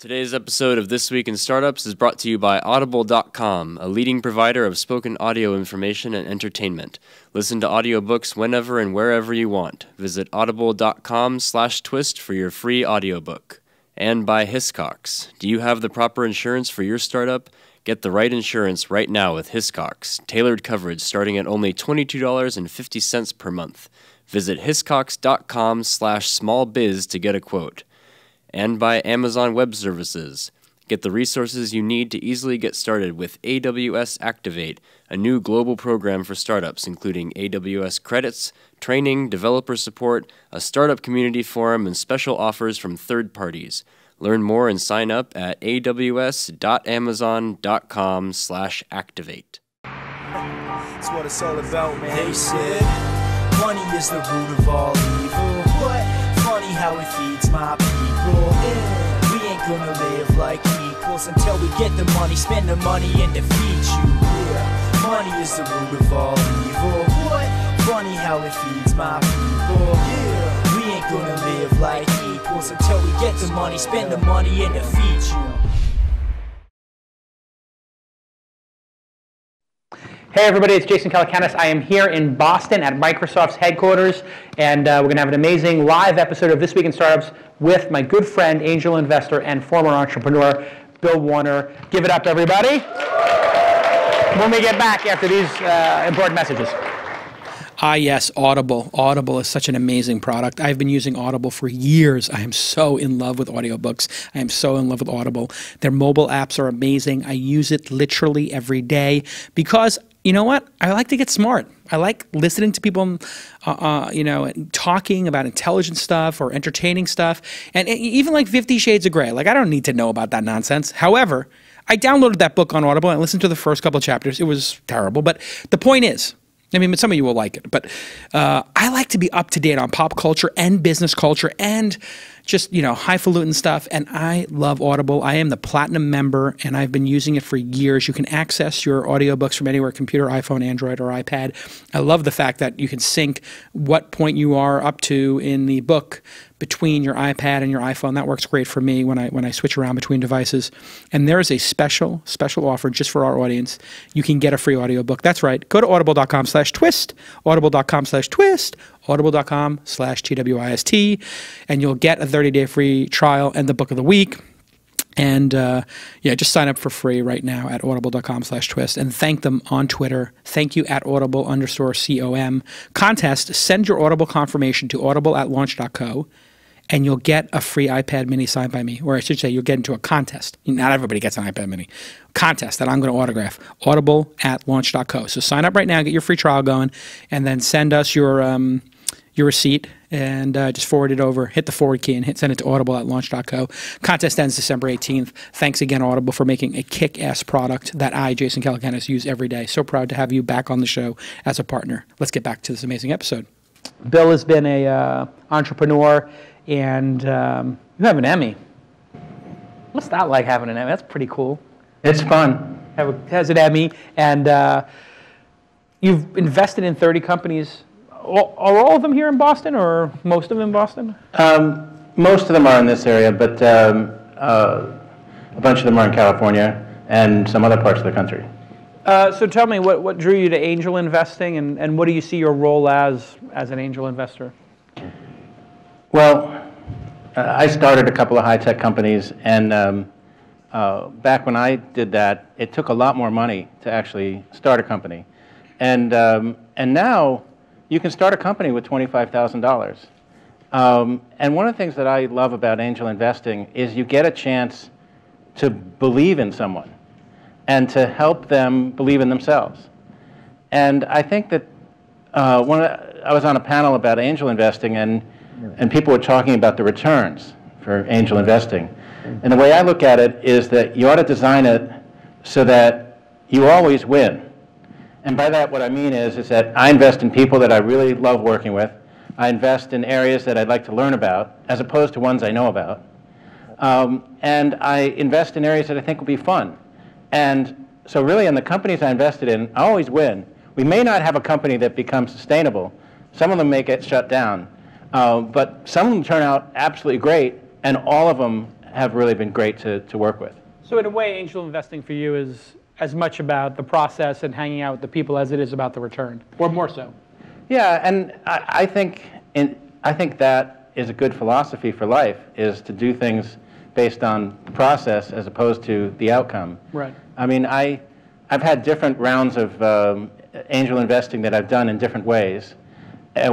Today's episode of This Week in Startups is brought to you by Audible.com, a leading provider of spoken audio information and entertainment. Listen to audiobooks whenever and wherever you want. Visit audible.com/twist for your free audiobook. And by Hiscox. Do you have the proper insurance for your startup? Get the right insurance right now with Hiscox. Tailored coverage starting at only $22.50 per month. Visit hiscox.com/smallbiz to get a quote. And by Amazon Web Services. Get the resources you need to easily get started with AWS Activate, a new global program for startups including AWS credits, training, developer support, a startup community forum, and special offers from third parties. Learn more and sign up at aws.amazon.com/activate. That's what it's all about, man. They said money is the root of all evil. What? Funny how it feeds my people. Yeah. We ain't gonna live like equals until we get the money, spend the money, and defeat you. Yeah. Money is the root of all evil. What? Funny how it feeds my people. Yeah. We ain't gonna live like equals until we get the money, spend the money, and defeat you. Hey everybody, it's Jason Calacanis. I am here in Boston at Microsoft's headquarters, and we're going to have an amazing live episode of This Week in Startups with my good friend, angel investor, and former entrepreneur, Bill Warner. Give it up, everybody. When we get back after these important messages. Yes, Audible. Audible is such an amazing product. I've been using Audible for years. I am so in love with audiobooks. I am so in love with Audible. Their mobile apps are amazing. I use it literally every day because, you know what? I like to get smart. I like listening to people, talking about intelligent stuff or entertaining stuff. And even like 50 Shades of Grey. Like, I don't need to know about that nonsense. However, I downloaded that book on Audible and I listened to the first couple of chapters. It was terrible. But the point is, I mean, some of you will like it, but I like to be up to date on pop culture and business culture and just, highfalutin stuff, and I love Audible. I am the Platinum member, and I've been using it for years. You can access your audiobooks from anywhere, computer, iPhone, Android, or iPad. I love the fact that you can sync what point you are up to in the book between your iPad and your iPhone. That works great for me when I switch around between devices. And there is a special offer just for our audience. You can get a free audiobook. That's right. Go to audible.com/twist, audible.com/twist, audible.com/TWiST, and you'll get a 30-day free trial and the book of the week. And just sign up for free right now at audible.com/twist and thank them on Twitter. Thank you at audible_com. Contest, send your Audible confirmation to audible@launch.co. and you'll get a free iPad mini signed by me. Or I should say, you'll get into a contest. Not everybody gets an iPad mini. Contest that I'm going to autograph. Audible@launch.co. So sign up right now, get your free trial going, and then send us your receipt and just forward it over. Hit the forward key and send it to audible@launch.co. Contest ends December 18th. Thanks again, Audible, for making a kick-ass product that I, Jason Calacanis, use every day. So proud to have you back on the show as a partner. Let's get back to this amazing episode. Bill has been a entrepreneur, and you have an Emmy. What's that like, having an Emmy? That's pretty cool. It's fun. Has an Emmy, and you've invested in 30 companies. Are all of them here in Boston, or most of them in Boston? Most of them are in this area, but a bunch of them are in California and some other parts of the country. So tell me, what drew you to angel investing, and what do you see your role as an angel investor? Well, I started a couple of high-tech companies, and back when I did that, it took a lot more money to actually start a company. And now you can start a company with $25,000. And one of the things that I love about angel investing is you get a chance to believe in someone and to help them believe in themselves. And I think that I was on a panel about angel investing, and people were talking about the returns for angel investing. And the way I look at it is that you ought to design it so that you always win. And by that, what I mean is that I invest in people that I really love working with. I invest in areas that I'd like to learn about, as opposed to ones I know about. And I invest in areas that I think will be fun. And so really, in the companies I invested in, I always win. We may not have a company that becomes sustainable. Some of them may get shut down. But some of them turn out absolutely great, and all of them have really been great to work with. So in a way, angel investing for you is as much about the process and hanging out with the people as it is about the return, or more so. Yeah, and I think that is a good philosophy for life, is to do things based on the process as opposed to the outcome. Right. I mean, I've had different rounds of angel investing that I've done in different ways,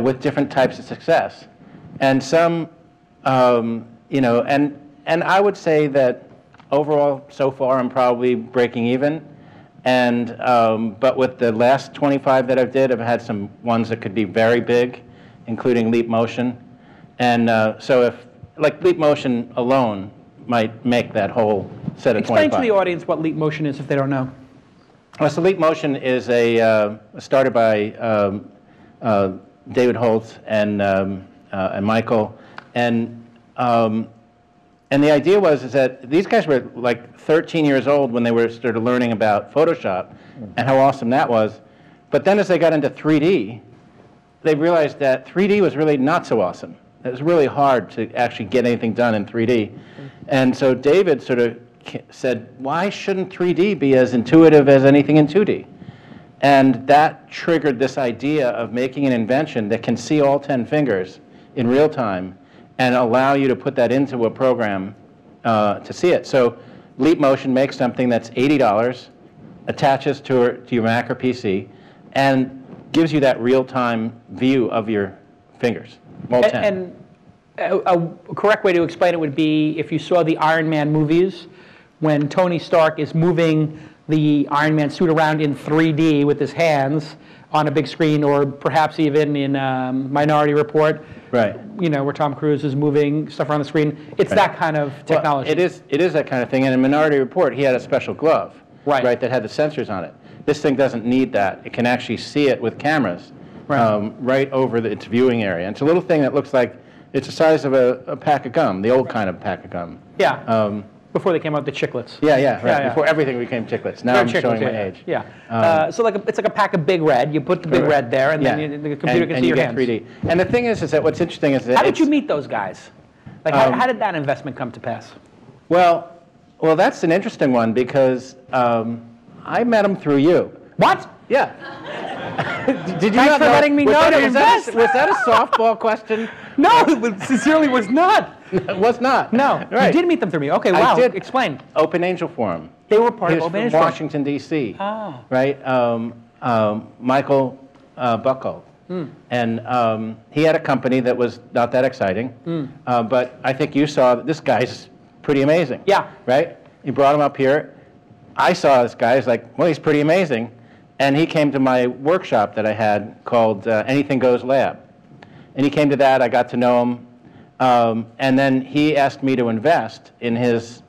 with different types of success, and some, you know, and I would say that overall, so far, I'm probably breaking even. And but with the last 25 that I've did, I've had some ones that could be very big, including Leap Motion. And so if, like, Leap Motion alone might make that whole set of 25. Explain to the audience what Leap Motion is if they don't know. Well, so Leap Motion is started by David Holtz and Michael, and the idea is that these guys were like 13 years old when they started learning about Photoshop and how awesome that was. But then as they got into 3D, they realized that 3D was really not so awesome. It was really hard to actually get anything done in 3D. And so David sort of said, why shouldn't 3D be as intuitive as anything in 2D? And that triggered this idea of making an invention that can see all 10 fingers in real time and allow you to put that into a program to see it. So Leap Motion makes something that's $80, attaches to your Mac or PC, and gives you that real-time view of your fingers, all 10. And a correct way to explain it would be if you saw the Iron Man movies, when Tony Stark is moving the Iron Man suit around in 3D with his hands on a big screen, or perhaps even in Minority Report, right? You know, where Tom Cruise is moving stuff around the screen. It's that kind of technology. Well, it is that kind of thing. And in Minority Report, he had a special glove, right, that had the sensors on it. This thing doesn't need that. It can actually see it with cameras right over its viewing area. And it's a little thing that looks like it's the size of a pack of gum, the old kind of pack of gum. Yeah. Before they came out with the chiclets. Yeah. Before everything became chiclets. Now I'm showing my age. Yeah. So it's like a pack of Big Red. You put the Big Red there, and then the computer can see your hands. And you get 3D. And the thing is that what's interesting is that how did you meet those guys? Like, how did that investment come to pass? Well, that's an interesting one because I met them through you. What? Yeah. Did you Thanks for letting me know to invest. Was that a softball question? No, it sincerely was not. It was not. No. Right. You did meet them through me. Okay, wow. I did. Explain. Open Angel Forum. They were part of Open Angel Forum. Washington, D.C. Oh. Right? Michael Buckle. And he had a company that was not that exciting. But I think you saw that this guy's pretty amazing. Yeah. Right? You brought him up here. I saw this guy. I was like, well, he's pretty amazing. And he came to my workshop that I had called Anything Goes Lab. And he came to that. I got to know him. And then he asked me to invest in his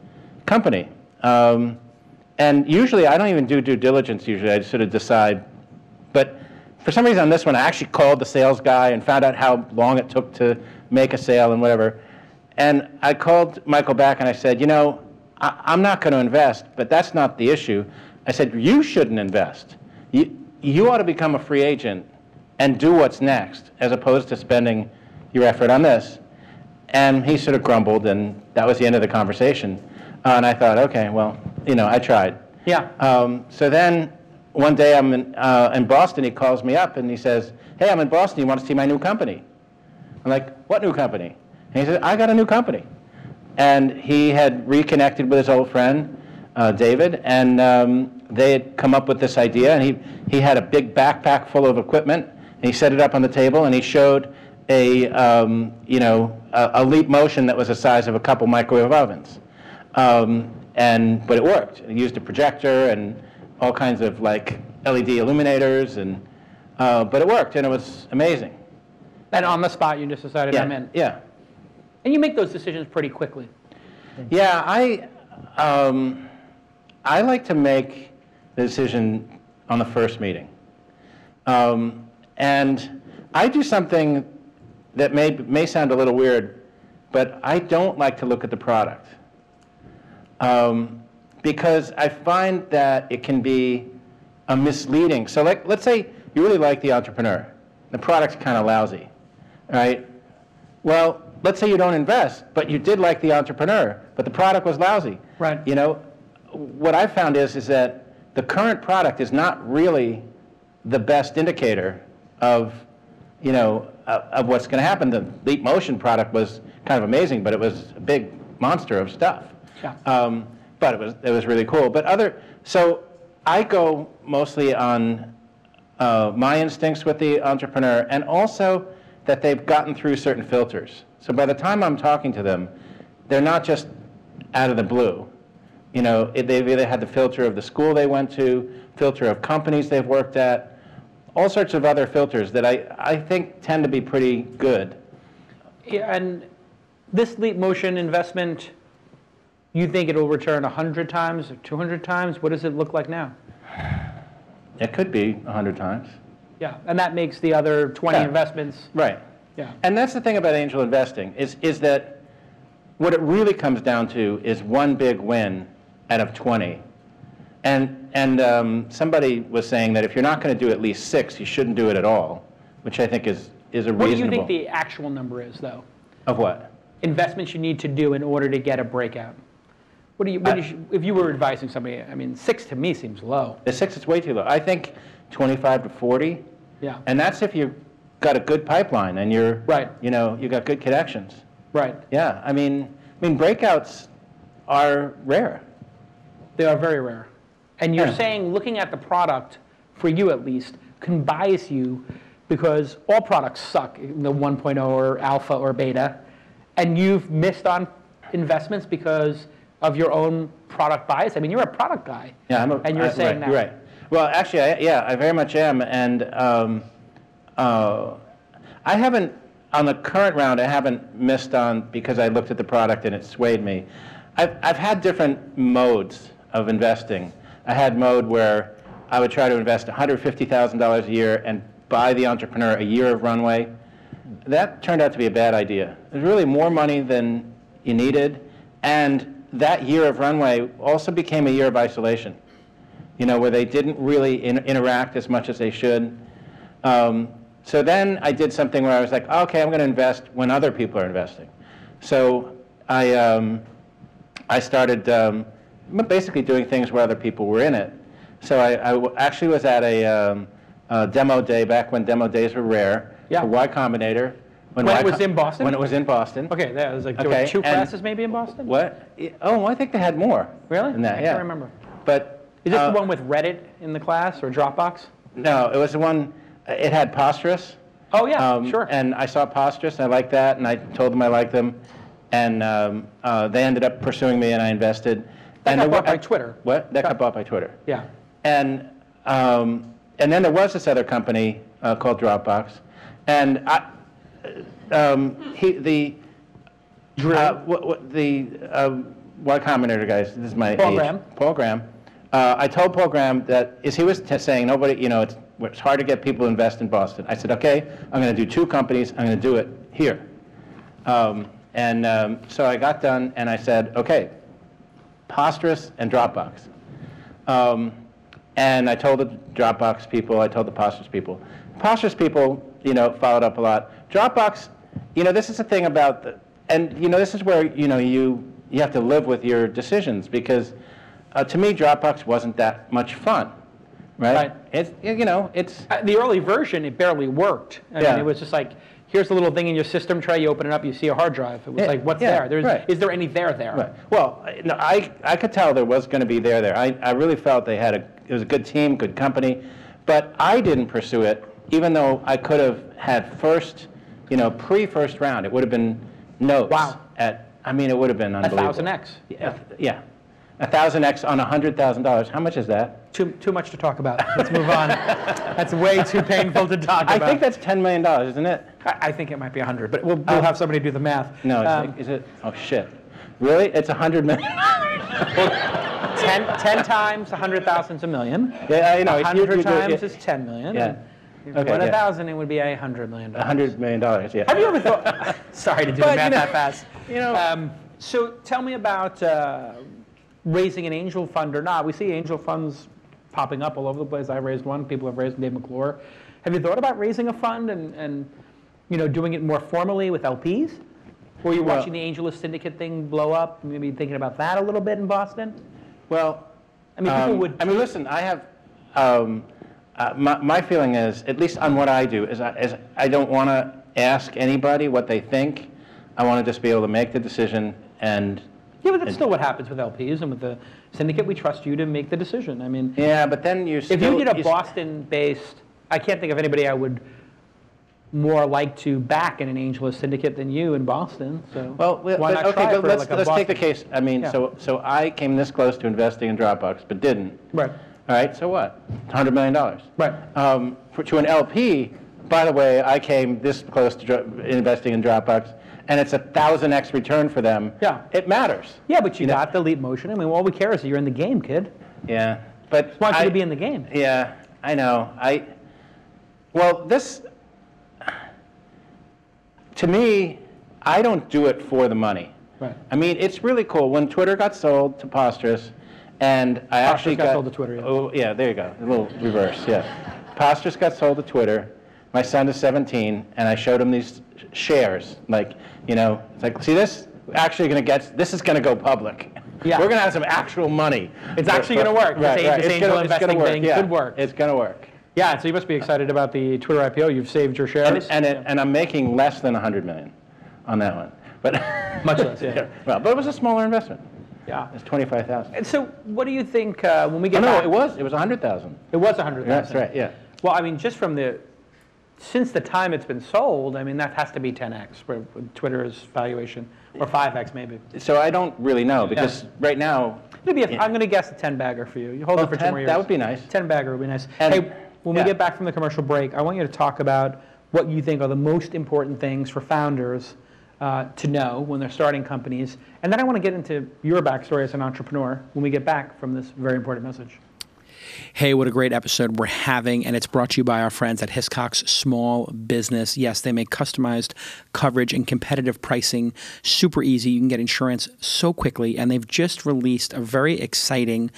company. And usually, I don't even do due diligence usually. I just sort of decide. But for some reason on this one, I actually called the sales guy and found out how long it took to make a sale and whatever. And I called Michael back and I said, you know, I'm not going to invest, but that's not the issue. I said, you shouldn't invest. You ought to become a free agent and do what's next, as opposed to spending your effort on this. And he sort of grumbled, and that was the end of the conversation. And I thought, okay, well, you know, I tried. Yeah. So then one day I'm in Boston. He calls me up, and he says, hey, I'm in Boston. You want to see my new company? I'm like, what new company? And he said, I got a new company. And he had reconnected with his old friend, David, and they had come up with this idea, and he had a big backpack full of equipment, and he set it up on the table, and he showed a Leap Motion that was the size of a couple microwave ovens, but it worked. It used a projector and all kinds of like LED illuminators, and but it worked, and it was amazing. And on the spot, you just decided I'm in. Yeah. And you make those decisions pretty quickly. Yeah, I like to make the decision on the first meeting. And I do something that may sound a little weird, but I don't like to look at the product. Because I find that it can be misleading. So let's say you really like the entrepreneur. The product's kind of lousy, right? Well, let's say you don't invest, but you did like the entrepreneur, but the product was lousy. Right. You know, what I found is that the current product is not really the best indicator of, you know, of what's going to happen. The Leap Motion product was kind of amazing, but it was a big monster of stuff. Yeah. But it was really cool. So I go mostly on my instincts with the entrepreneur, and also that they've gotten through certain filters. So by the time I'm talking to them, they're not just out of the blue. You know, they've either had the filter of the school they went to, filter of companies they've worked at, all sorts of other filters that I think tend to be pretty good. Yeah, and this Leap Motion investment, you think it'll return 100 times or 200 times? What does it look like now? It could be 100 times. Yeah, and that makes the other 20 investments. Right. Yeah. And that's the thing about angel investing, is that what it really comes down to is one big win out of 20. And somebody was saying that if you're not going to do at least 6, you shouldn't do it at all, which I think is a reasonable. What do you think the actual number is, though? Of what? Investments you need to do in order to get a breakout. If you were advising somebody, I mean, 6 to me seems low. The 6 is way too low. I think 25 to 40. Yeah. And that's if you've got a good pipeline and you're, right. You know, you got good connections. Right. Yeah. I mean, breakouts are rare. They are very rare. And you're saying looking at the product, for you at least, can bias you because all products suck, the 1.0 or alpha or beta, and you've missed on investments because of your own product bias. I mean, you're a product guy. Yeah, and you're saying that. You're right. Well, actually, I very much am. And I haven't, on the current round, I haven't missed on because I looked at the product and it swayed me. I've had different modes of investing. I had mode where I would try to invest $150,000 a year and buy the entrepreneur a year of runway. That turned out to be a bad idea. It was really more money than you needed, and that year of runway also became a year of isolation, you know, where they didn't really interact as much as they should. So then I did something where I was like, okay, I'm going to invest when other people are investing. So I started basically doing things where other people were in it. So I actually was at a demo day back when demo days were rare. Yeah. For Y Combinator. When it was in Boston? When it was in Boston. Okay, there was like there were 2 classes maybe in Boston? What? Oh, I think they had more. Really? Than that, I yeah. can't remember. But is this the one with Reddit in the class or Dropbox? No, it was the one. It had Posterous. Oh yeah, sure. And I saw Posterous, and I liked that, and I told them I liked them, and they ended up pursuing me, and I invested. That got bought by Twitter. What? That got bought by Twitter. Yeah. And then there was this other company called Dropbox, and the Y Combinator guys. This is my Paul age. Graham. Paul Graham. I told Paul Graham that he was saying nobody, you know, it's hard to get people to invest in Boston. I said, okay, I'm going to do 2 companies. I'm going to do it here. So I got done, and I said, okay, Posterous and Dropbox. And I told the Dropbox people, I told the Posterous people. Posterous people, you know, followed up a lot. Dropbox, you know, this is the thing about and you know, this is where, you know, you have to live with your decisions, because to me, Dropbox wasn't that much fun, right? It's, you know, it's the early version. It barely worked. I mean, it was just like, here's a little thing in your system tray. You open it up, you see a hard drive. It was like, what's there? Is there any there? Right. Well, no, I could tell there was going to be there. I really felt they had it was a good team, good company, but I didn't pursue it, even though I could have had first, you know, pre-first round. It would have been notes. Wow. I mean, it would have been unbelievable. 1,000x. Yeah. 1,000x on $100,000. How much is that? Too much to talk about. Let's move on. That's way too painful to talk about. I think that's $10 million, isn't it? I think it might be 100, but we'll have somebody do the math. No, is it? Oh shit! Really? It's $100 million. Well, 10 times 100,000 is $1 million. Yeah, you know. 100 times is 10 million. Yeah. If you went 1,000, it would be $100 million. $100 million. Yeah. Have you ever thought? Sorry to do the math that fast. You know. So tell me about raising an angel fund or not. We see angel funds popping up all over the place. I raised one. People have raised Dave McClure. Have you thought about raising a fund and you know, doing it more formally with LPs? Were you watching the AngelList Syndicate thing blow up? Maybe thinking about that a little bit in Boston? Well, I mean, people would. I mean, listen, I have. My feeling is, at least on what I do, is I don't want to ask anybody what they think. I want to just be able to make the decision and. Yeah, but that's still what happens with LPs and with the syndicate. We trust you to make the decision. I mean. Yeah, but then you. If you did a Boston-based, I can't think of anybody I would more like to back in an AngelList syndicate than you in Boston. So why not try for let's like a take the Boston? case. I mean, Yeah. so I came this close to investing in Dropbox, but didn't. Right. All right. So what? $100 million. Right. To an LP, by the way, I came this close to investing in Dropbox, and it's 1,000x return for them. Yeah. It matters. Yeah, but you got the leap motion. I mean, all we care is that you're in the game, kid. Yeah, but I want you to be in the game. Yeah, I know. Well, this. To me, I don't do it for the money. Right. I mean, it's really cool. When Twitter got sold to Posterous, and I actually got sold to Twitter, yeah. Oh, yeah, there you go. A little reverse, yeah. Posterous got sold to Twitter. My son is 17, and I showed him these shares. Like, it's like, see this? Actually this is going to go public. Yeah. We're going to have some actual money. It's actually going to work. Right, This angel investing thing could work. It's going to work. Yeah, so you must be excited about the Twitter IPO. You've saved your shares. And I'm making less than $100 million on that one. But much less, yeah. Well, but it was a smaller investment. Yeah. It's $25,000. And so, what do you think when we get No, back? it was $100,000. It was $100,000. That's right. Yeah. Well, I mean, just since the time it's been sold, I mean, that has to be 10x for Twitter's valuation, or 5x maybe. So I don't really know because right now. I'm going to guess a 10-bagger for you. You hold it for 2 more years. That would be nice. 10-bagger would be nice. And, hey, when we get back from the commercial break, I want you to talk about what you think are the most important things for founders to know when they're starting companies. And then I want to get into your backstory as an entrepreneur when we get back from this very important message. Hey, what a great episode we're having, and it's brought to you by our friends at Hiscox Small Business. Yes, they make customized coverage and competitive pricing super easy. You can get insurance so quickly, and they've just released a very exciting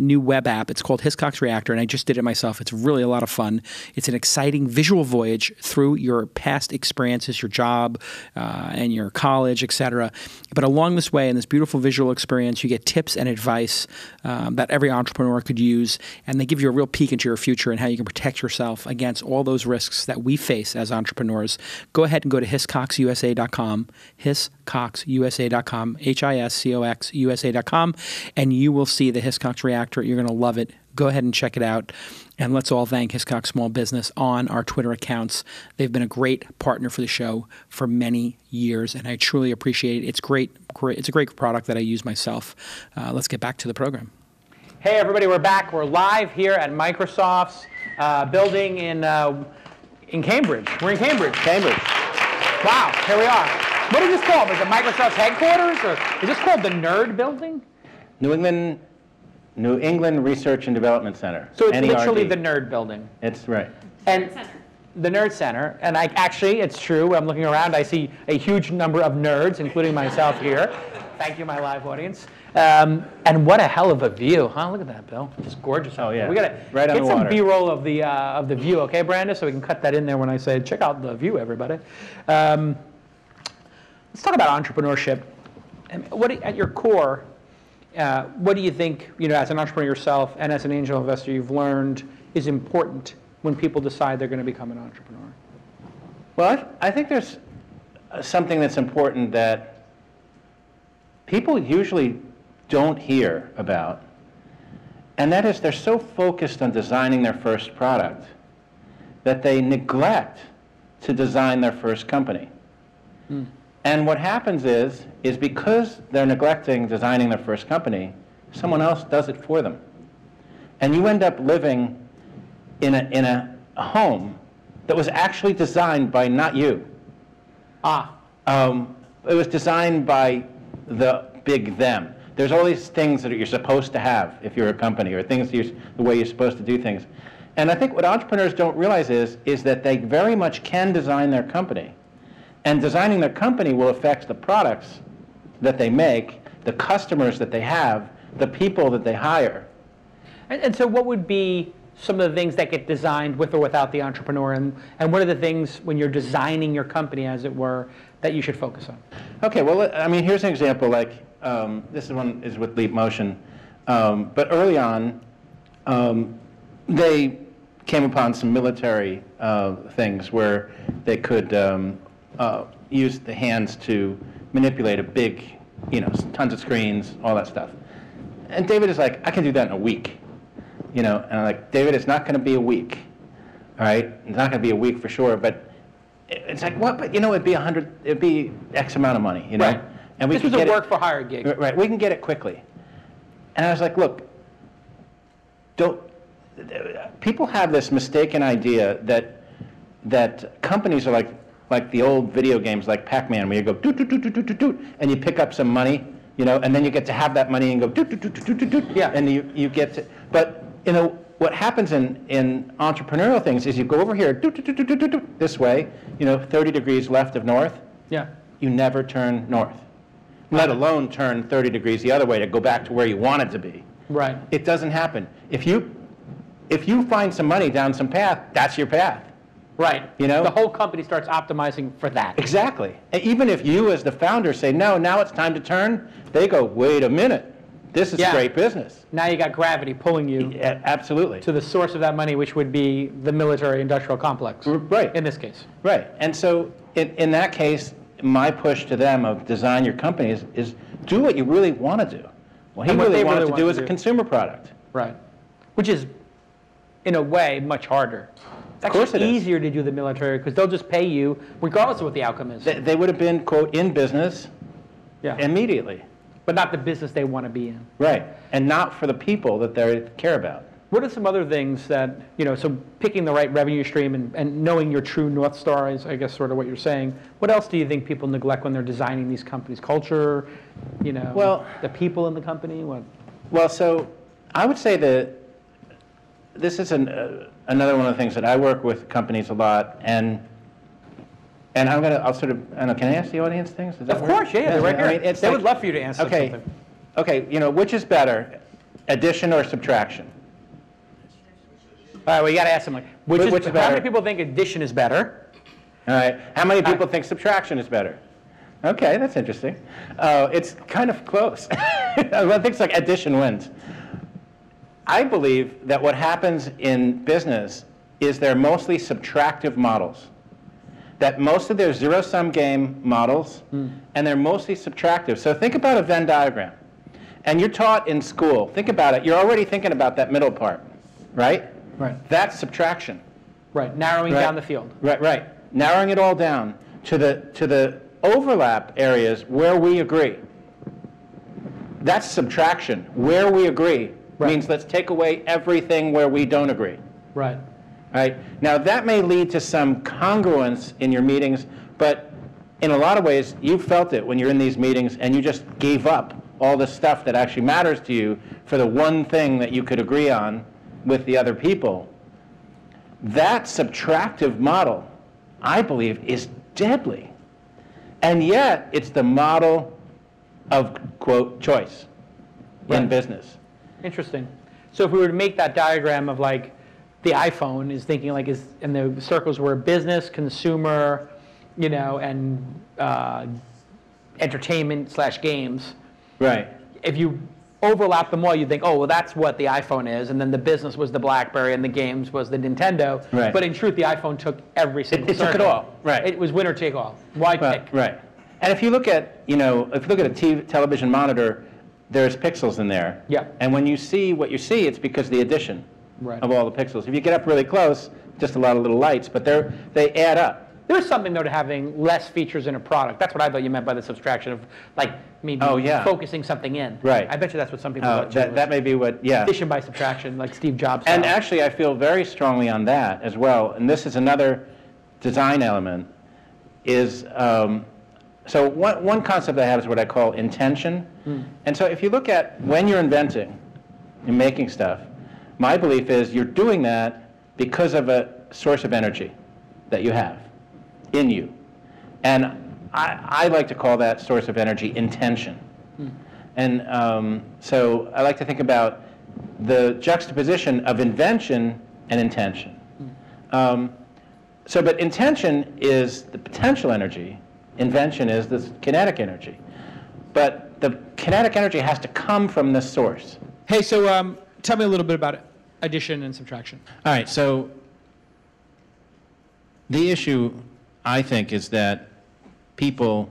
new web app. It's called Hiscox Reactor, and I just did it myself. It's really a lot of fun. It's an exciting visual voyage through your past experiences, your job, and your college, etc. But along this way, in this beautiful visual experience, you get tips and advice that every entrepreneur could use, and they give you a real peek into your future and how you can protect yourself against all those risks that we face as entrepreneurs. Go ahead and go to hiscoxusa.com, hiscoxusa.com, hiscoxusa.com, and you will see the Hiscox Reactor. You're going to love it. Go ahead and check it out. And let's all thank Hiscox Small Business on our Twitter accounts. They've been a great partner for the show for many years, and I truly appreciate it. It's great. It's a great product that I use myself. Let's get back to the program. Hey everybody, we're back. We're live here at Microsoft's building in Cambridge. We're in Cambridge. Wow, here we are. What is this called? Is it Microsoft's headquarters, or is this called the Nerd Building? New England Research and Development Center. So it's NERD. literally the Nerd Building. It's right. And the Nerd Center. And it's true. I'm looking around. I see a huge number of nerds, including myself here. Thank you, my live audience. And what a hell of a view, huh? Look at that, Bill. Just gorgeous. Oh yeah. We gotta right get on the some water. B-roll of the view, okay, Brandon? So we can cut that in there when I say check out the view, everybody. Let's talk about entrepreneurship. And at your core, what do you think, as an entrepreneur yourself and as an angel investor, you've learned is important when people decide they're going to become an entrepreneur? Well, I think there's something that's important that people usually don't hear about, and that is they're so focused on designing their first product that they neglect to design their first company. And what happens is because they're neglecting designing their first company, someone else does it for them. And you end up living in a home that was actually designed by not you. It was designed by the big them. There's all these things that you're supposed to have if you're a company, or things the way you're supposed to do things. And I think what entrepreneurs don't realize is that they very much can design their company. And designing their company will affect the products that they make, the customers that they have, the people that they hire. And so what would be some of the things that get designed with or without the entrepreneur? And what are the things when you're designing your company, as it were, that you should focus on? Okay, well, I mean, here's an example. Like this one is with Leap Motion, but early on, they came upon some military things where they could use the hands to manipulate a big, tons of screens, all that stuff. And David is like, I can do that in a week, and I'm like, David, it's not going to be a week, all right? It's not going to be a week for sure, but it's like, what? But it'd be X amount of money, Right. And This was a work for hire gig. Right, we can get it quickly. And I was like, look, people have this mistaken idea that companies are like the old video games like Pac-Man, where you go doot doot doot doot doot doot doot, and you pick up some money, and then you get to have that money and go doot doot doot doot doot doot, yeah, and you get to. But what happens in entrepreneurial things is you go over here doot doot doot doot doot doot this way, 30 degrees left of north. Yeah. You never turn north, let alone turn 30 degrees the other way to go back to where you wanted to be. Right. It doesn't happen. If you find some money down some path, that's your path. Right. The whole company starts optimizing for that. Exactly. And even if you as the founder say, no, now it's time to turn, they go, wait a minute. This is great business. Now you got gravity pulling you absolutely to the source of that money, which would be the military-industrial complex. Right. In this case. Right. And so in that case, my push to them of design your company is do what you really want to do. Well, he really wanted to do is a consumer product. Right. Which is, in a way, much harder. It's actually easier to do the military because they'll just pay you regardless of what the outcome is. They would have been, quote, in business immediately. But not the business they want to be in. Right. And not for the people that they care about. What are some other things that, so picking the right revenue stream and knowing your true North Star is, I guess, sort of what you're saying. What else do you think people neglect when they're designing these companies? Culture, the people in the company? What? Well, so I would say that this is another one of the things that I work with companies a lot, and I'll sort of, I don't know, can I ask the audience things? Of course, yeah, they're right here. I mean, they would love for you to answer something. Okay, which is better, addition or subtraction? All right, well, you got to ask them, which is better? How many people think addition is better? All right, how many people think subtraction is better? Okay, that's interesting. It's kind of close. I think it's like addition wins. I believe that what happens in business is they're mostly subtractive models. That most of their zero-sum game models, and they're mostly subtractive. So think about a Venn diagram. And you're taught in school, think about it, you're already thinking about that middle part, right? Right. That's subtraction. Right, narrowing down the field. Right. Narrowing it all down to the overlap areas where we agree. That's subtraction. Where we agree means let's take away everything where we don't agree. Right. Right. Now that may lead to some congruence in your meetings, but in a lot of ways you felt it when you're in these meetings and you just gave up all the stuff that actually matters to you for the one thing that you could agree on with the other people. That subtractive model, I believe, is deadly. And yet it's the model of, quote, choice in business. Interesting. So if we were to make that diagram of the iPhone is thinking and the circles were business, consumer, and entertainment/games. Right. If you overlap them all, you'd think, oh, well, that's what the iPhone is, and then the business was the BlackBerry, and the games was the Nintendo. Right. But in truth, the iPhone took every single circle. It took it all. Right. It was winner take all. Why pick? Right. And if you look at, if you look at a television monitor, there's pixels in there. Yeah. And when you see what you see, it's because of the addition of all the pixels. If you get up really close, just a lot of little lights, but they add up. There's something, though, to having less features in a product. That's what I thought you meant by the subtraction of, maybe focusing something in. Right. I bet you that's what some people thought, too. That may be what, Addition by subtraction, like Steve Jobs style. And actually, I feel very strongly on that as well. And this is another design element, is, so one concept I have is what I call intention. And so if you look at when you're inventing and making stuff, my belief is you're doing that because of a source of energy that you have in you. And I like to call that source of energy intention. And so I like to think about the juxtaposition of invention and intention. But intention is the potential energy invention is this kinetic energy. But the kinetic energy has to come from this source. Hey, so tell me a little bit about addition and subtraction. All right, so the issue, I think, is that people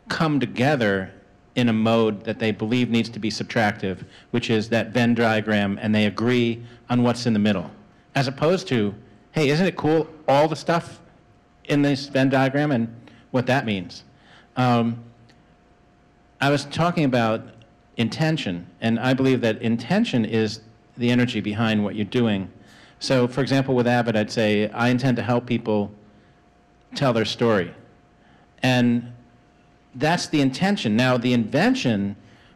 come together in a mode that they believe needs to be subtractive, which is that Venn diagram, and they agree on what's in the middle. As opposed to, hey, isn't it cool, all the stuff in this Venn diagram and what that means? I was talking about intention, and I believe that intention is the energy behind what you're doing. So, for example, with Avid, I'd say, I intend to help people tell their story. And that's the intention. Now, the invention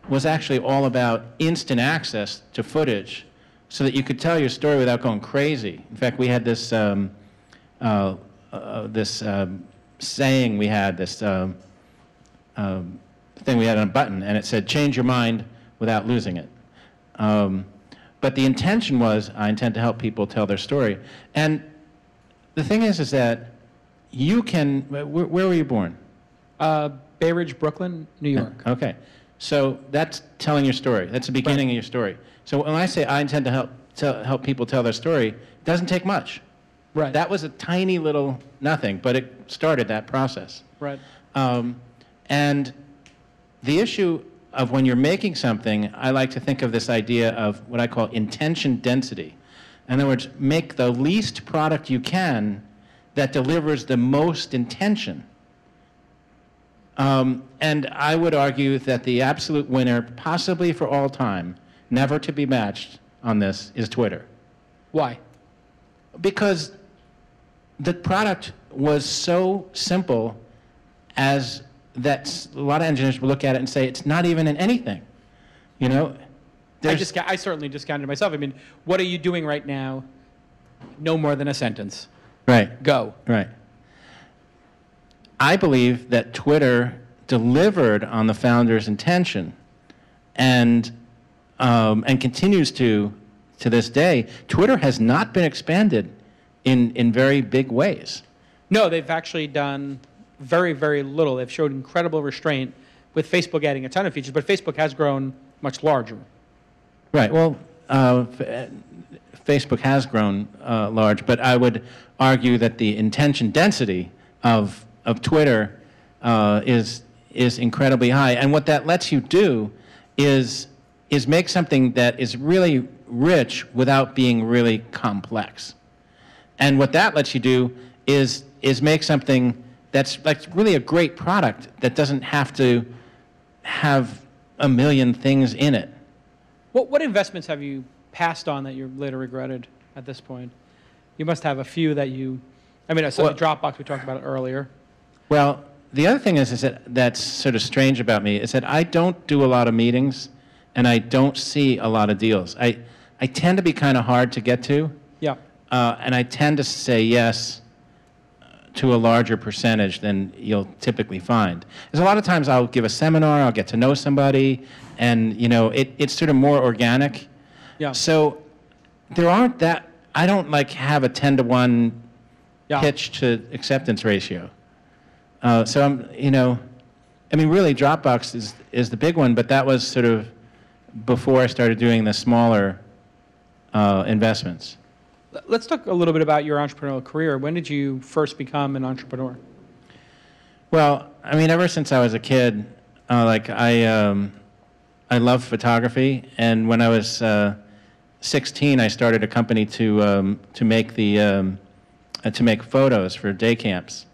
was actually all about instant access to footage so that you could tell your story without going crazy. In fact, we had this, saying we had, this thing we had on a button, and it said, change your mind without losing it. But the intention was, I intend to help people tell their story. And the thing is that you can, where were you born? Bay Ridge, Brooklyn, New York. Okay. So that's telling your story. That's the beginning of your story. So when I say I intend to help people tell their story, it doesn't take much. Right. That was a tiny little nothing, but it started that process. Right. And the issue of when you're making something, I like to think of this idea of what I call intention density. In other words, make the least product you can that delivers the most intention. And I would argue that the absolute winner, possibly for all time, never to be matched on this, is Twitter. Why? Because the product was so simple as that a lot of engineers will look at it and say, it's not even in anything. You know? I certainly discounted myself. I mean, what are you doing right now? No more than a sentence. Right. Go. Right. I believe that Twitter delivered on the founder's intention and continues to this day. Twitter has not been expanded in very big ways. No, they've actually done very, very little. They've showed incredible restraint with Facebook adding a ton of features, but Facebook has grown much larger. Right. Well, Facebook has grown large, but I would argue that the intention density of Twitter is incredibly high. And what that lets you do is make something that is really rich without being really complex. And what that lets you do is make something that's like really a great product that doesn't have to have a million things in it. What investments have you passed on that you later regretted at this point? You must have a few that you, I mean, so Dropbox, we talked about it earlier. Well, the other thing is that that's sort of strange about me is that I don't do a lot of meetings and I don't see a lot of deals. I tend to be kind of hard to get to. Yeah. And I tend to say yes to a larger percentage than you'll typically find. There's a lot of times I'll give a seminar, I'll get to know somebody, and you know, it's sort of more organic. Yeah. So there aren't that, I don't like have a 10-to-1 pitch to acceptance ratio. So I'm, you know, I mean, really Dropbox is the big one, but that was sort of before I started doing the smaller investments. Let's talk a little bit about your entrepreneurial career. When did you first become an entrepreneur? Well, I mean, ever since I was a kid, like I love photography, and when I was 16, I started a company to make photos for day camps.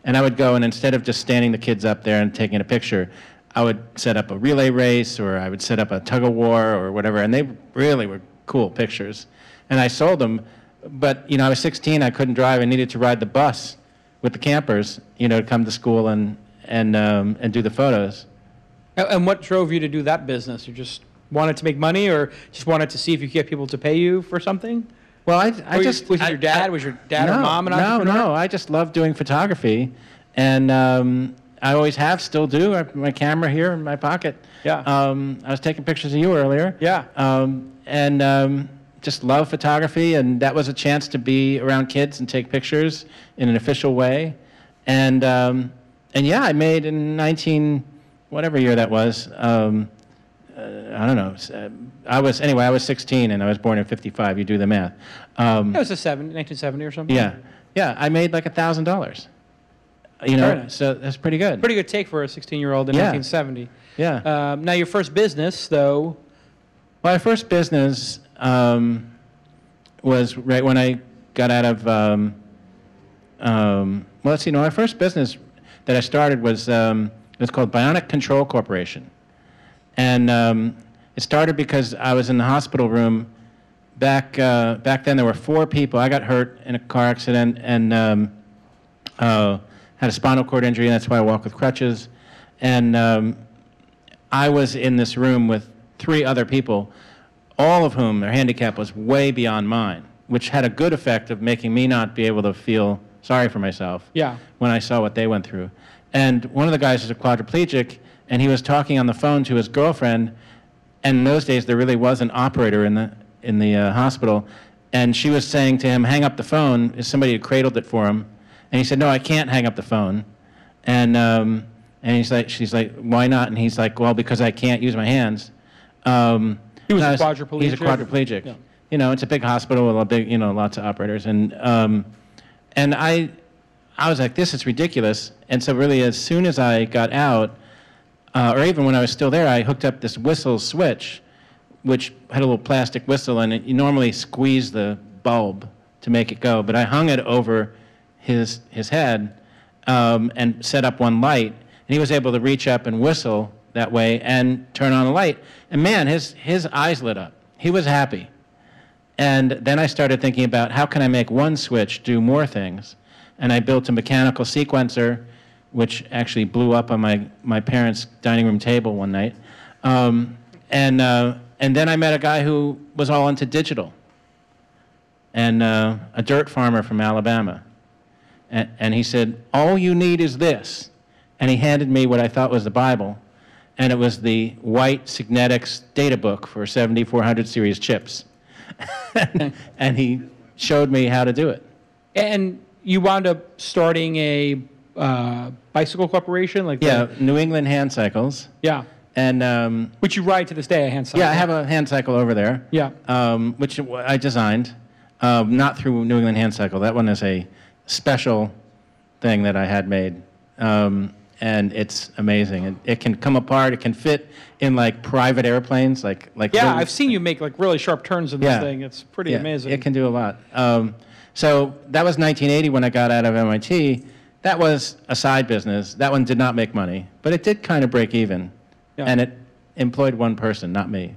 And I would go, and instead of just standing the kids up there and taking a picture, I would set up a relay race, or I would set up a tug of war, or whatever. And they really were cool pictures. And I sold them, but you know, I was 16. I couldn't drive. I needed to ride the bus with the campers, you know, to come to school and do the photos. And what drove you to do that business? You just wanted to make money, or just wanted to see if you could get people to pay you for something? Well, was your dad or mom an entrepreneur? No, I just love doing photography, and I always have, still do. I have my camera here in my pocket. Yeah. I was taking pictures of you earlier. Yeah. And just love photography, and that was a chance to be around kids and take pictures in an official way. And yeah, I made in whatever year that was. I don't know. I was 16, and I was born in '55. You do the math. It was 1970 or something. Yeah, yeah. I made like $1,000. You know, nice. So that's pretty good. Pretty good take for a 16-year-old in 1970. Yeah. Now, your first business, though. Well, my first business was right when I got out of. Well, let's see. No, my first business that I started was it was called Bionic Control Corporation, and it started because I was in the hospital room. Back then, there were 4 people. I got hurt in a car accident and had a spinal cord injury, and that's why I walk with crutches. And I was in this room with 3 other people, all of whom their handicap was way beyond mine, which had a good effect of making me not be able to feel sorry for myself when I saw what they went through. And one of the guys was a quadriplegic, and he was talking on the phone to his girlfriend, and in those days there really was an operator in the hospital, and she was saying to him, hang up the phone, as somebody had cradled it for him, and he said, no, I can't hang up the phone. And she's like, why not? And he's like, well, because I can't use my hands. He was a quadriplegic? He's a quadriplegic. Yeah. You know, it's a big hospital with lots of operators. And I was like, this is ridiculous. And so really, as soon as I got out, or even when I was still there, I hooked up this whistle switch, which had a little plastic whistle, and you normally squeeze the bulb to make it go. But I hung it over his head and set up one light, and he was able to reach up and whistle that way and turn on the light. And man, his eyes lit up. He was happy. And then I started thinking about how can I make one switch do more things. And I built a mechanical sequencer, which actually blew up on my parents' dining room table one night. And then I met a guy who was all into digital, and a dirt farmer from Alabama. And he said, all you need is this. And he handed me what I thought was the Bible, and it was the white Signetics data book for 7400 series chips. And he showed me how to do it. And you wound up starting a bicycle corporation? New England Hand Cycles. Yeah. And which you ride to this day, a hand cycle. Yeah, I have a hand cycle over there. Yeah. Which I designed, not through New England Hand Cycle. That one is a special thing that I had made, and it's amazing. It can come apart. It can fit in like private airplanes, like. Yeah, I've seen you make like really sharp turns in this thing. It's pretty amazing. It can do a lot. So that was 1980 when I got out of MIT. That was a side business. That one did not make money, but it did kind of break even. Yeah. And it employed one person, not me.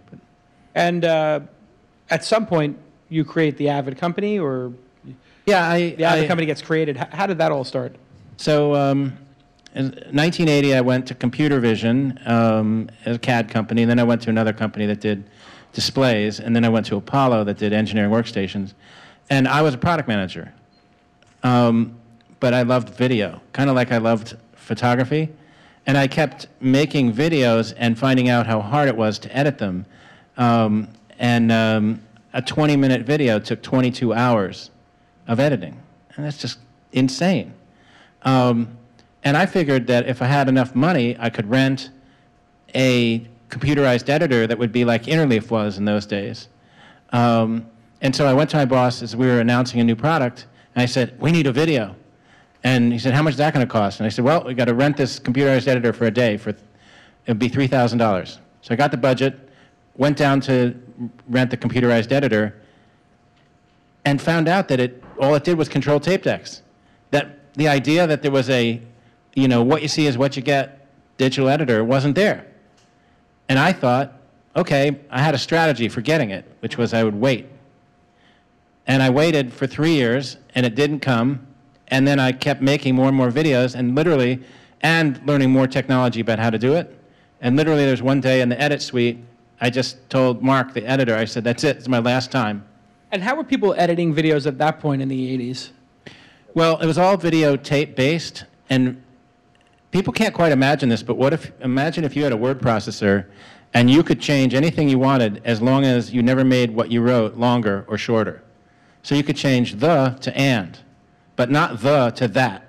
And at some point, you create the Avid company, or the Avid company gets created. How did that all start? So in 1980, I went to Computer Vision, a CAD company, and then I went to another company that did displays, and then I went to Apollo that did engineering workstations. And I was a product manager, but I loved video, kind of like I loved photography. And I kept making videos and finding out how hard it was to edit them. A 20-minute video took 22 hours of editing. And that's just insane. And I figured that if I had enough money, I could rent a computerized editor that would be like Interleaf was in those days. And so I went to my boss as we were announcing a new product, and I said, we need a video. And he said, how much is that going to cost? And I said, well, we got to rent this computerized editor for a day. It would be $3,000. So I got the budget, went down to rent the computerized editor, and found out that all it did was control tape decks. That the idea that there was a, what you see is what you get digital editor wasn't there. And I thought, okay, I had a strategy for getting it, which was I would wait. And I waited for 3 years, and it didn't come. And then I kept making more and more videos and learning more technology about how to do it. And literally there's one day in the edit suite, I just told Mark, the editor, I said, that's it, it's my last time. And how were people editing videos at that point in the 80s? Well, it was all videotape based, and people can't quite imagine this, but imagine if you had a word processor and you could change anything you wanted as long as you never made what you wrote longer or shorter. So you could change the to and, but not the to that.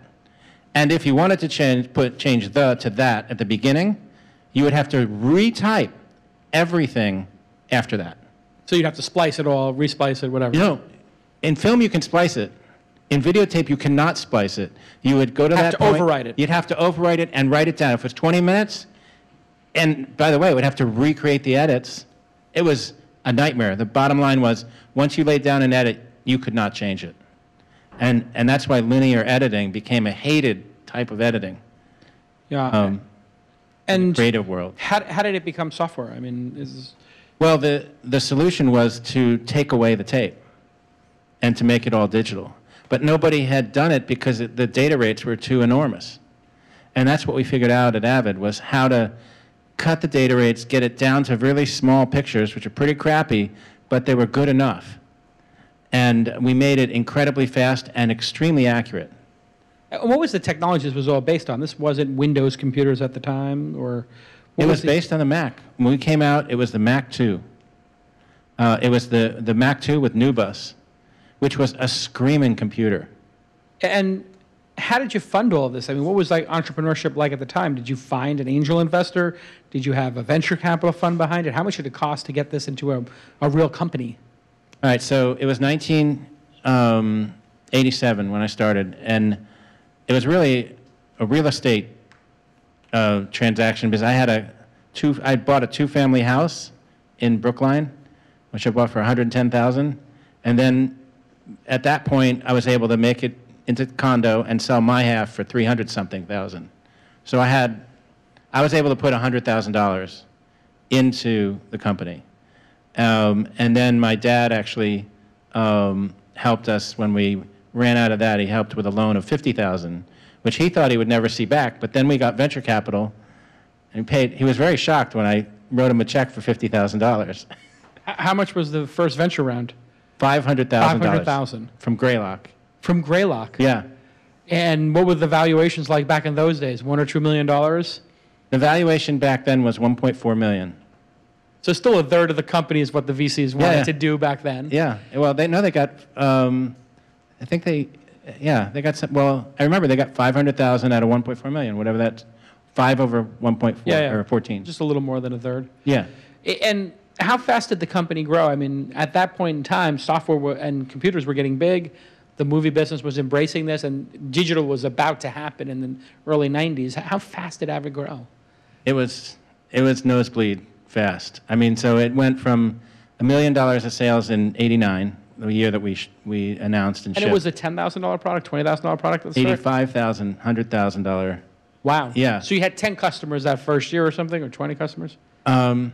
And if you wanted to change the to that at the beginning, you would have to retype everything after that. So you'd have to splice it all, resplice it, whatever. You know, in film you can splice it. In videotape you cannot splice it. You would go to that point. Overwrite it. You'd have to overwrite it and write it down. If it was 20 minutes, and by the way, we'd have to recreate the edits. It was a nightmare. The bottom line was, once you laid down an edit, you could not change it. And that's why linear editing became a hated type of editing. Yeah. And in the creative world. How did it become software? I mean, Well, the solution was to take away the tape and to make it all digital. But nobody had done it because the data rates were too enormous. And that's what we figured out at Avid, was how to cut the data rates, get it down to really small pictures, which are pretty crappy, but they were good enough. And we made it incredibly fast and extremely accurate. What was the technology this was all based on? This wasn't Windows computers at the time, or it was based on the Mac. When we came out, it was the Mac II. It was the Mac II with NuBus, which was a screaming computer. And how did you fund all of this? I mean, what was like entrepreneurship like at the time? Did you find an angel investor? Did you have a venture capital fund behind it? How much did it cost to get this into a real company? All right, so it was 1987 when I started, and it was really a real estate transaction because I bought a two-family house in Brookline, which I bought for $110,000, and then at that point I was able to make it into condo and sell my half for $300-something thousand. So I was able to put $100,000 into the company. And then my dad actually helped us when we ran out of that. He helped with a loan of $50,000, which he thought he would never see back. But then we got venture capital, and he was very shocked when I wrote him a check for $50,000. How much was the first venture round? $500,000. $500,000 from Greylock. From Greylock. Yeah. And what were the valuations like back in those days? $1 or $2 million? The valuation back then was $1.4 million. So still a third of the company is what the VCs wanted to do back then. Yeah. Well, they got. I think they got some. Well, I remember they got $500,000 out of $1.4 million, whatever that's. 5 over 1.4 or 14. Just a little more than a third. Yeah. And how fast did the company grow? I mean, at that point in time, software and computers were getting big. The movie business was embracing this, and digital was about to happen in the early 90s. How fast did Avid grow? It was nosebleed fast. I mean, so it went from $1 million of sales in '89, the year that we announced and shipped. And it was a $10,000 product, $20,000 product at the start? $85,000, $100,000. Wow. Yeah. So you had 10 customers that first year or something, or 20 customers? Well,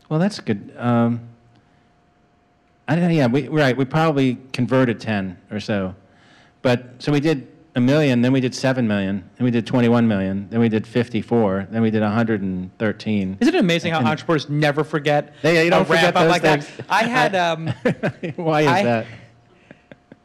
that's good. I don't know. Yeah, we probably converted 10 or so. But so we did $1 million, then we did $7 million, then we did $21 million, then we did 54, then we did 113. Isn't it amazing how entrepreneurs never forget? You don't forget those like things. That? I had. Why is that?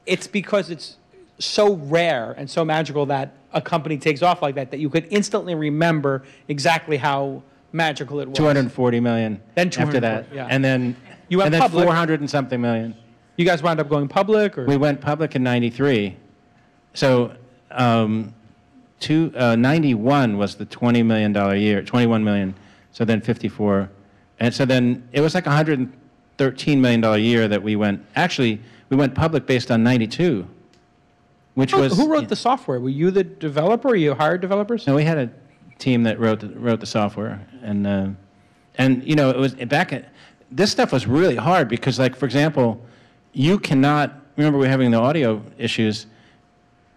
It's because it's so rare and so magical that a company takes off like that you could instantly remember exactly how magical it was. 240 million. Then after that, yeah. and then you went and then public. 400 and something million. You guys wound up going public, or we went public in '93. So 91 was the $20 million year, 21 million. So then 54, and so then it was like $113 million year that we went. Actually, we went public based on 92, which was. Who wrote the software? Were you the developer? Or you hired developers? No, we had a team that wrote the software, and you know, it was this stuff was really hard because, like, for example, you cannot remember we're having the audio issues.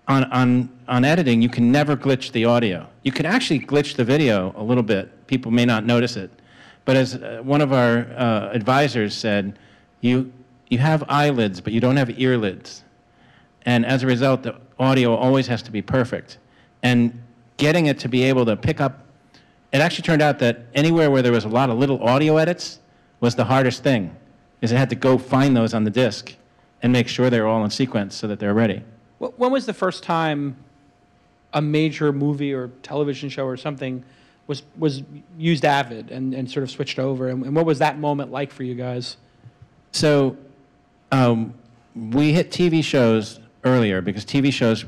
On editing, you can never glitch the audio. You can actually glitch the video a little bit. People may not notice it. But as one of our advisors said, you have eyelids, but you don't have earlids. And as a result, the audio always has to be perfect. And getting it to be able to pick up, it actually turned out that anywhere where there was a lot of little audio edits was the hardest thing, is it had to go find those on the disc and make sure they're all in sequence so that they're ready. When was the first time a major movie or television show or something was used Avid and sort of switched over? And what was that moment like for you guys? So we hit TV shows earlier because TV shows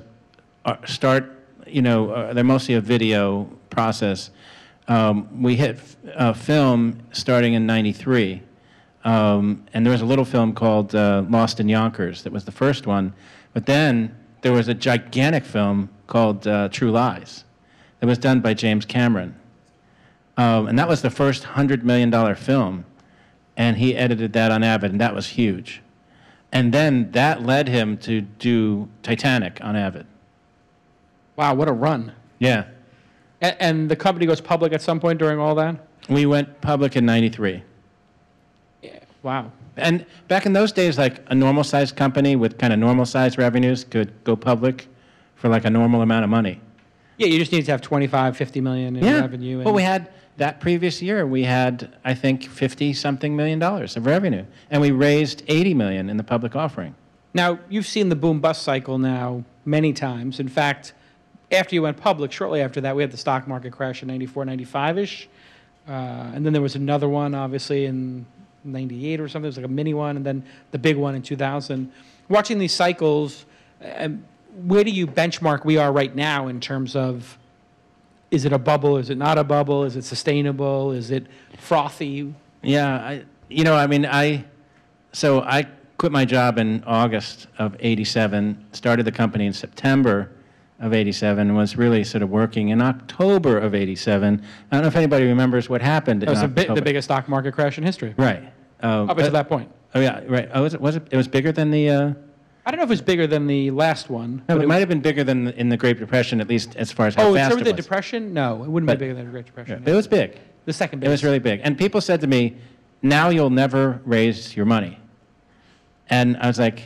start they're mostly a video process. We hit film starting in '93. And there was a little film called Lost in Yonkers that was the first one. But then there was a gigantic film called True Lies that was done by James Cameron. And that was the first $100 million film. And he edited that on Avid, and that was huge. And then that led him to do Titanic on Avid. Wow, what a run. Yeah. And the company goes public at some point during all that? We went public in '93. Yeah. Wow. And back in those days, like a normal-sized company with kind of normal-sized revenues could go public for like a normal amount of money. Yeah, you just need to have 25, 50 million in revenue. Well, we had that previous year, we had, I think, $50-something million of revenue. And we raised $80 million in the public offering. Now, you've seen the boom-bust cycle now many times. In fact, after you went public, shortly after that, we had the stock market crash in 94, 95-ish. And then there was another one, obviously, in 98 or something. It was like a mini one, and then the big one in 2000. Watching these cycles, where do you benchmark we are right now in terms of, is it a bubble? Is it not a bubble? Is it sustainable? Is it frothy? Yeah, I quit my job in August of '87, started the company in September of '87, and was really sort of working in October of '87. I don't know if anybody remembers what happened in October. It was the biggest stock market crash in history. Right. Up until that point. Oh, yeah, right. Oh, was it? It was bigger than the... I don't know if it was bigger than the last one. No, it might have been bigger than in the Great Depression, at least as far as how fast it was. The Depression? No, it wouldn't be bigger than the Great Depression. Yeah, it was big. The second biggest. It was really big. And people said to me, now you'll never raise your money. And I was like,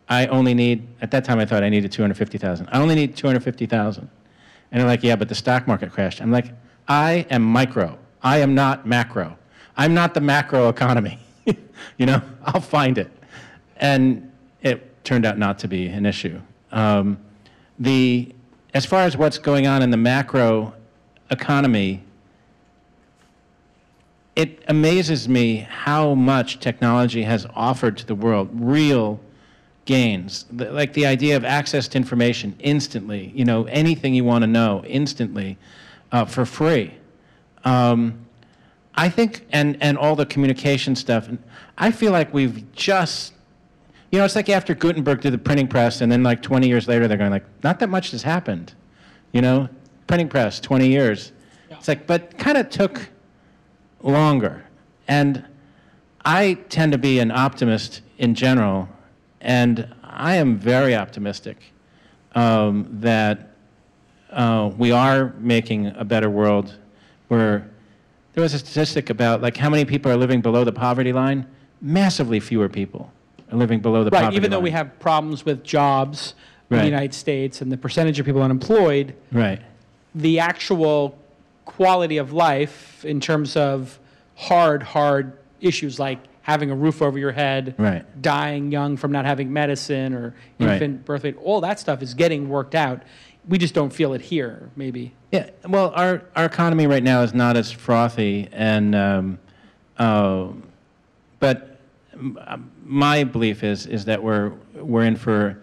I only need, at that time I thought I needed 250,000. I only need 250,000. And they're like, yeah, but the stock market crashed. I'm like, I am micro. I am not macro. I'm not the macro economy. I'll find it. And it turned out not to be an issue. As far as what's going on in the macro economy, it amazes me how much technology has offered to the world, real gains, like the idea of access to information instantly, anything you want to know instantly for free. I think, and all the communication stuff, I feel like we've just, it's like after Gutenberg did the printing press, and then like 20 years later, they're going like, not that much has happened. Printing press, 20 years. Yeah. It's like, but kind of took longer. And I tend to be an optimist in general, and I am very optimistic that we are making a better world where there was a statistic about like how many people are living below the poverty line. Massively fewer people are living below the poverty line. Right, even though we have problems with jobs in the United States and the percentage of people unemployed, the actual quality of life in terms of hard issues like having a roof over your head, dying young from not having medicine or infant birth rate, all that stuff is getting worked out. We just don't feel it here, maybe. Yeah, well, our economy right now is not as frothy, and but my belief is that we're in for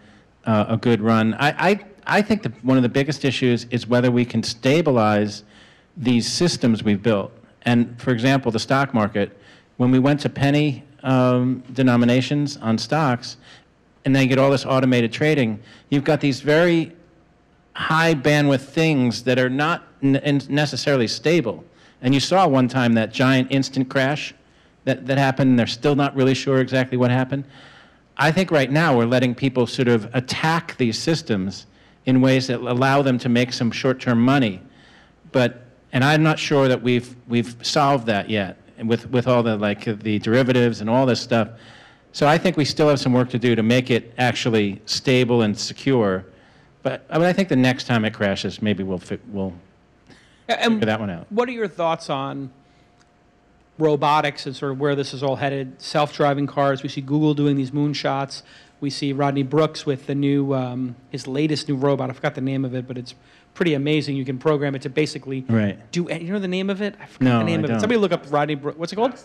a good run. I think one of the biggest issues is whether we can stabilize these systems we've built. And for example, the stock market, when we went to penny denominations on stocks, and then you get all this automated trading, you've got these very high bandwidth things that are not necessarily stable. And you saw one time that giant instant crash that happened, and they're still not really sure exactly what happened. I think right now we're letting people sort of attack these systems in ways that allow them to make some short-term money. And I'm not sure that we've solved that yet with all the derivatives and all this stuff. So I think we still have some work to do to make it actually stable and secure. But I think the next time it crashes, maybe we'll figure that one out. What are your thoughts on robotics and sort of where this is all headed? Self-driving cars. We see Google doing these moonshots. We see Rodney Brooks with the new, his latest new robot. I forgot the name of it, but it's pretty amazing. You can program it to basically do. You know the name of it? I forgot the name of it. Somebody look up Rodney Brooks. What's it called?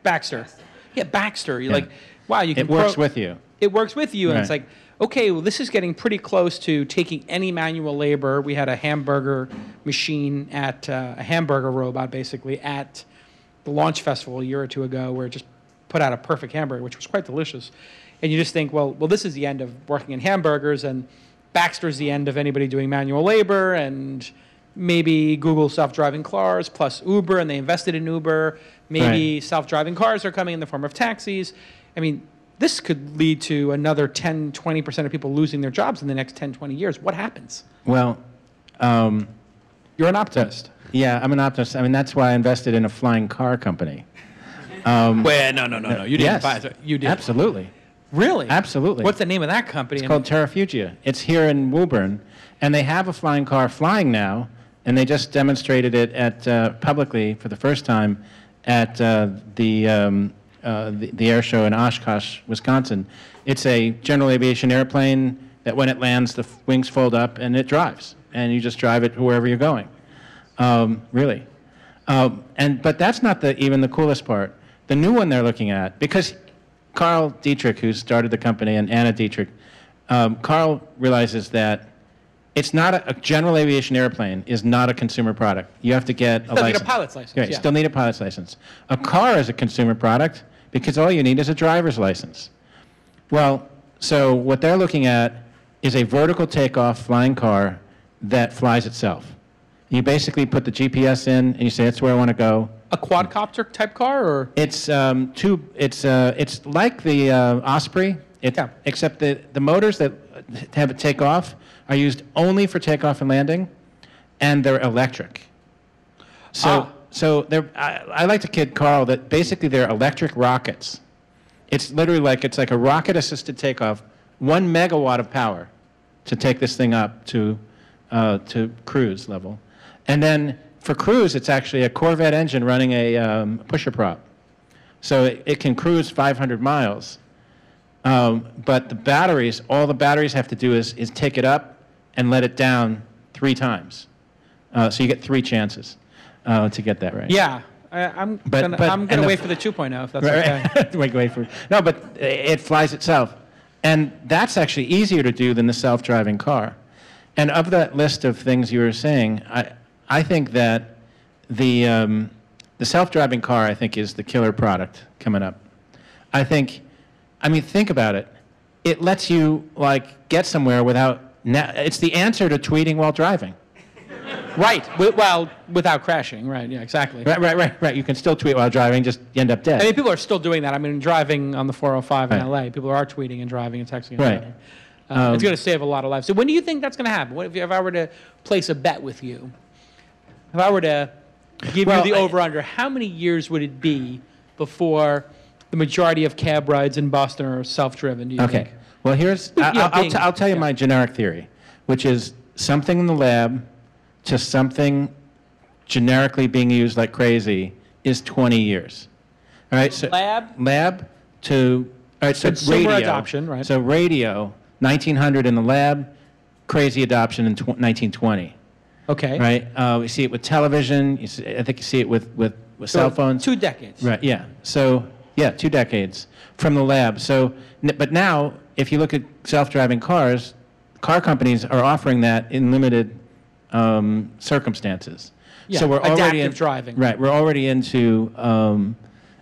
Baxter. Yeah, Baxter. You're like, wow, you can. It works with you. It works with you, and it's Right. like, okay, well, this is getting pretty close to taking any manual labor. We had a hamburger machine at a hamburger robot, basically, at the launch festival a year or two ago, where it just put out a perfect hamburger, which was quite delicious. And you just think, well, this is the end of working in hamburgers, and Baxter's the end of anybody doing manual labor, and maybe Google self-driving cars plus Uber, and they invested in Uber. Maybe self-driving cars are coming in the form of taxis. I mean, this could lead to another 10, 20% of people losing their jobs in the next 10, 20 years. What happens? Well, You're an optimist. yeah, I'm an optimist. I mean, that's why I invested in a flying car company. Well, no. You didn't Yes, buy it. You did. Absolutely. Really? Absolutely. What's the name of that company? It's called Terrafugia. It's here in Woburn, and they have a flying car flying now, and they just demonstrated it at publicly for the first time at the air show in Oshkosh, Wisconsin. It's a general aviation airplane that when it lands, the wings fold up and it drives, and you just drive it wherever you're going. Really. But that's not even the coolest part. The new one they're looking at, because Carl Dietrich, who started the company, and Anna Dietrich, Carl realizes that it's not a general aviation airplane is not a consumer product. You have to get a license. Still need a pilot's license. Right, Yeah. still need a pilot's license. A car is a consumer product because all you need is a driver's license. Well, so what they're looking at is a vertical takeoff flying car that flies itself. You basically put the GPS in and you say, that's where I want to go. A quadcopter type car, or It's it's like the Osprey, except the motors that have it take off are used only for takeoff and landing, and they're electric. So they're I like to kid Carl that basically they're electric rockets. It's literally it's like a rocket-assisted takeoff, 1 megawatt of power to take this thing up to cruise level, and then for cruise, it's actually a Corvette engine running a pusher prop. So it can cruise 500 miles. But the batteries, all the batteries have to do is take it up and let it down 3 times. So you get 3 chances to get that right. yeah. I'm gonna wait for the 2.0 if that's okay. Wait for it. No, but it flies itself. And that's actually easier to do than the self-driving car. And of that list of things you were saying, I think that the self-driving car, I think, is the killer product coming up. Think about it. It lets you get somewhere without. It's the answer to tweeting while driving. Right. Well, without crashing. Right. Yeah. Exactly. Right. You can still tweet while driving, just you end up dead. I mean, people are still doing that. I mean, driving on the 405 in LA, people are tweeting and driving and texting and driving. It's going to save a lot of lives. So when do you think that's going to happen? What if I were to place a bet with you? If I were to give you the over-under, how many years would it be before the majority of cab rides in Boston are self-driven, do you think? Well, I'll tell you my generic theory, which is something in the lab to something generically being used like crazy is 20 years. All right, so lab to so consumer radio adoption, right? So radio, 1900 in the lab, crazy adoption in 1920. Okay. Right. We see it with television. I think you see it with cell phones. 2 decades. Right. Yeah. So 2 decades from the lab. So, but now if you look at self-driving cars, car companies are offering that in limited circumstances. Yeah, so we're already adaptive driving. Right. We're already into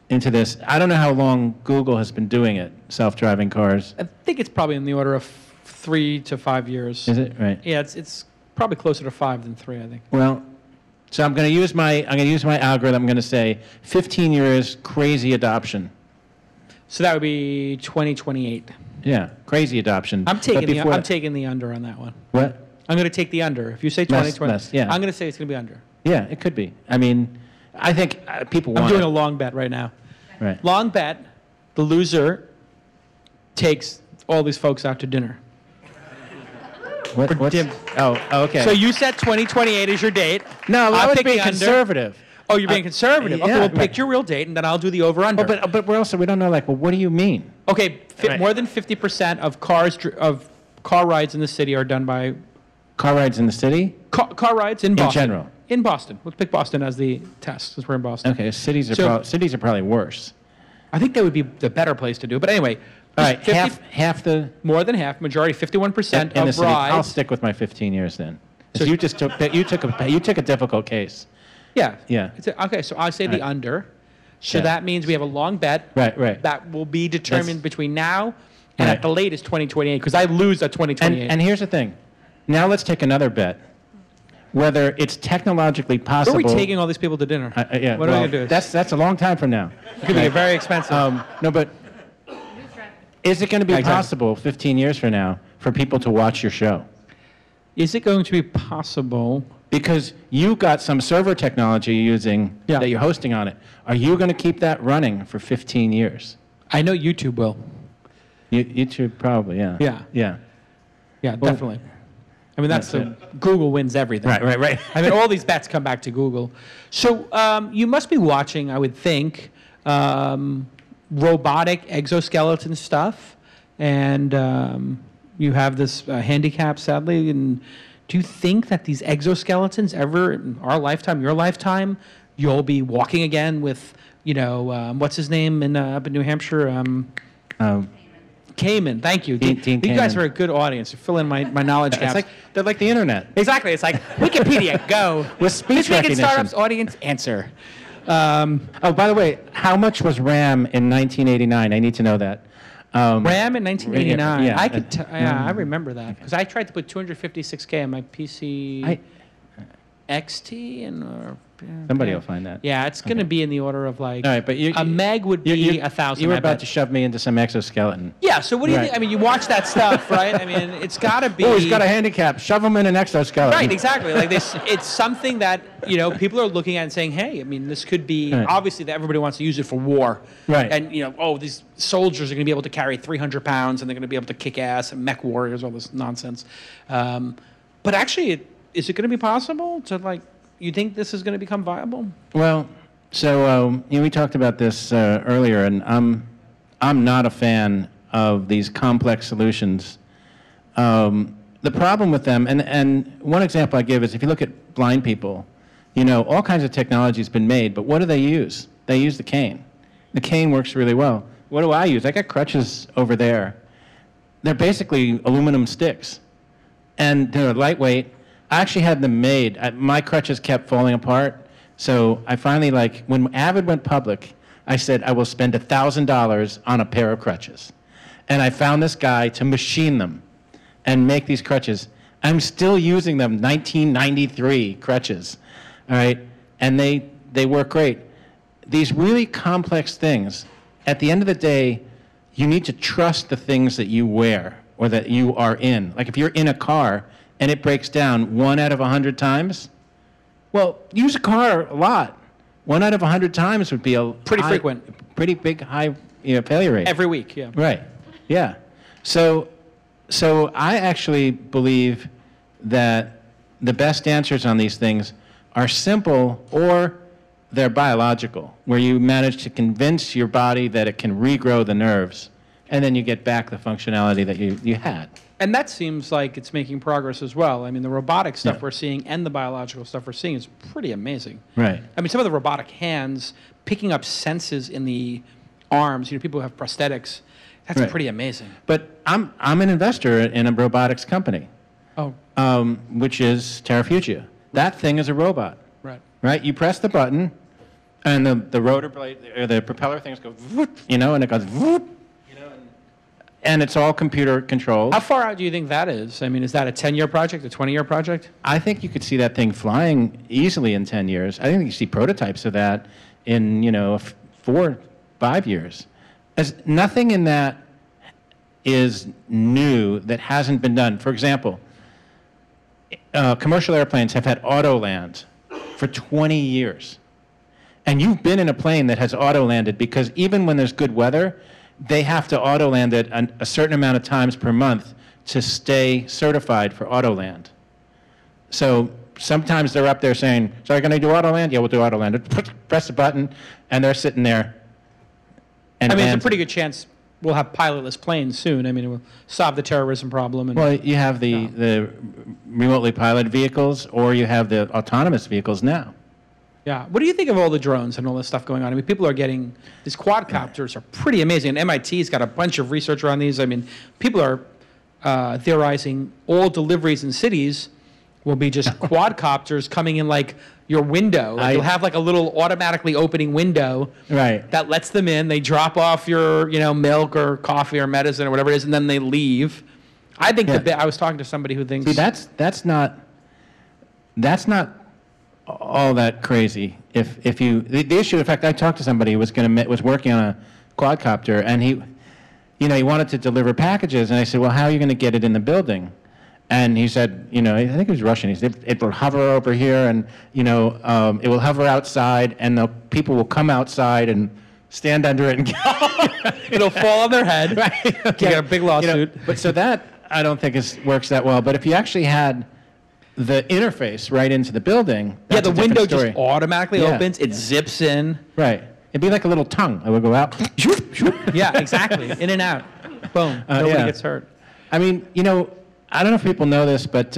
this. I don't know how long Google has been doing it. Self-driving cars. I think it's probably in the order of 3 to 5 years. Is it right? Yeah, it's probably closer to 5 than 3, I think. Well, so I'm going to use my algorithm. I'm going to say 15 years crazy adoption. So that would be 2028. Yeah, crazy adoption. I'm taking the under on that one. What? I'm going to take the under. If you say 2020, less, yeah. I'm going to say it's going to be under. Yeah, it could be. I mean, I think people want I'm doing it. a long bet right now. Right. Long bet, the loser takes all these folks out to dinner. What's, okay. So you set 2028 as your date. No, I'll I was pick being the under. conservative. Oh, you're being conservative. Okay, yeah, well, pick right. your real date, and then I'll do the over-under. Oh, but we don't know, what do you mean? Okay, Right. more than 50% of car rides in the city are done by... Car rides in the city? Car rides in Boston. In general? In Boston. Let's pick Boston as the test, since we're in Boston. Okay, cities are probably worse. I think that would be the better place to do it. But anyway, All right, half the more than half, majority, 51% in the of city. I'll brides. stick with my 15 years then. So you just took a difficult case. Yeah. Yeah. Okay, so I say the Right. under. So Yeah. that means we have a long bet. Right. That will be determined That's- between now and Right. at the latest 2028, because I lose at 2028. And here's the thing. Now let's take another bet. Whether it's technologically Where possible. are we taking all these people to dinner? Yeah, What are we well, going to do? That's a long time from now. It could be very expensive. No, but is it going to be Exactly. possible 15 years from now for people to watch your show? Is it going to be possible? Because you got some server technology you're using Yeah. that you're hosting on it. Are you going to keep that running for 15 years? I know YouTube will. YouTube probably, yeah. Yeah. Yeah. Yeah, definitely. I mean, that's Google wins everything. Right. I mean, all these bets come back to Google. So you must be watching, I would think, robotic exoskeleton stuff, and you have this handicap, sadly. And do you think that these exoskeletons ever, in our lifetime, your lifetime, you'll be walking again with, what's his name up in New Hampshire? Cayman, thank you. Dean You guys Kamen. are a good audience. You fill in my knowledge gaps. They're like the internet. Exactly. It's like Wikipedia, go. With speech This week in recognition. startups, audience, answer. Oh, by the way, how much was RAM in 1989? I need to know that. RAM in 1989. Yeah. I could. I remember that because I tried to put 256K on my PC XT and. Somebody will find that. Yeah, it's going to be in the order of like. All right, but a meg would be 1,000. You were I about bet. to shove me into some exoskeleton. Yeah. So what do you Right. think? I mean, you watch that stuff, right? I mean, it's got to be. Oh, he's got a handicap. Shove him in an exoskeleton. Right, exactly. Like this, it's something that people are looking at and saying, "Hey, I mean, this could be Right. obviously that everybody wants to use it for war, Right. And these soldiers are going to be able to carry 300 pounds and they're going to be able to kick ass and mech warriors, all this nonsense. But actually, is it going to be possible to you think this is going to become viable? Well, so we talked about this earlier, and I'm not a fan of these complex solutions. The problem with them, and one example I give is if you look at blind people, all kinds of technology has been made, but what do they use? They use the cane. The cane works really well. What do I use? I got crutches over there. They're basically aluminum sticks, and they're lightweight. I actually had them made. My crutches kept falling apart, so I finally, when Avid went public, I said, I will spend $1,000 on a pair of crutches. And I found this guy to machine them and make these crutches. I'm still using them, 1993 crutches, all right? And they work great. These really complex things, at the end of the day, you need to trust the things that you wear or that you are in. Like if you're in a car and it breaks down 1 out of 100 times, well, use a car a lot. 1 out of 100 times would be a Pretty frequent. pretty big high failure rate. Every week, yeah. Right. Yeah. So I actually believe that the best answers on these things are simple or they're biological, where you manage to convince your body that it can regrow the nerves, and then you get back the functionality that you had. And that seems like it's making progress as well. I mean, the robotic stuff Yeah. we're seeing and the biological stuff we're seeing is pretty amazing. Right. I mean, some of the robotic hands picking up senses in the arms. People who have prosthetics. That's Right. pretty amazing. But I'm an investor in a robotics company, Oh, which is TerraFugia. That thing is a robot, right. right? You press the button, and the rotor blade or the propeller things go, whoop, and it goes, whoop, and it's all computer controlled. How far out do you think that is? I mean, is that a 10-year project, a 20-year project? I think you could see that thing flying easily in 10 years. I think you see prototypes of that in 4, 5 years. As nothing in that is new that hasn't been done. For example, commercial airplanes have had auto-land for 20 years. And you've been in a plane that has auto-landed because even when there's good weather, they have to auto-land it a certain amount of times per month to stay certified for auto-land. So sometimes they're up there saying, so are you going to do auto-land? Yeah, we'll do auto-land. Press the button, and they're sitting there. And I mean, lands. it's a pretty good chance we'll have pilotless planes soon. I mean, it will solve the terrorism problem. And, Well, you have the remotely piloted vehicles, or you have the autonomous vehicles now. Yeah. What do you think of all the drones and all this stuff going on? I mean, people are getting these quadcopters are pretty amazing. And MIT's got a bunch of research around these. I mean, people are theorizing all deliveries in cities will be just quadcopters coming in like your window. Like you'll have like a little automatically opening window that lets them in. They drop off your, milk or coffee or medicine or whatever it is, and then they leave. I think I was talking to somebody who thinks that's not all that crazy. If you the issue, in fact, I talked to somebody who was working on a quadcopter, and he wanted to deliver packages, and I said, well, how are you going to get it in the building? And he said, I think he was Russian. He said, it will hover over here, and it will hover outside, and the people will come outside and stand under it, and it'll fall on their head. Right? You get a big lawsuit. But so that I don't think works that well. But if you actually had the interface right into the building, the window just automatically opens. It zips in. Right. It'd be like a little tongue. It would go out. Yeah, exactly. In and out. Boom. Nobody gets hurt. I mean, I don't know if people know this, but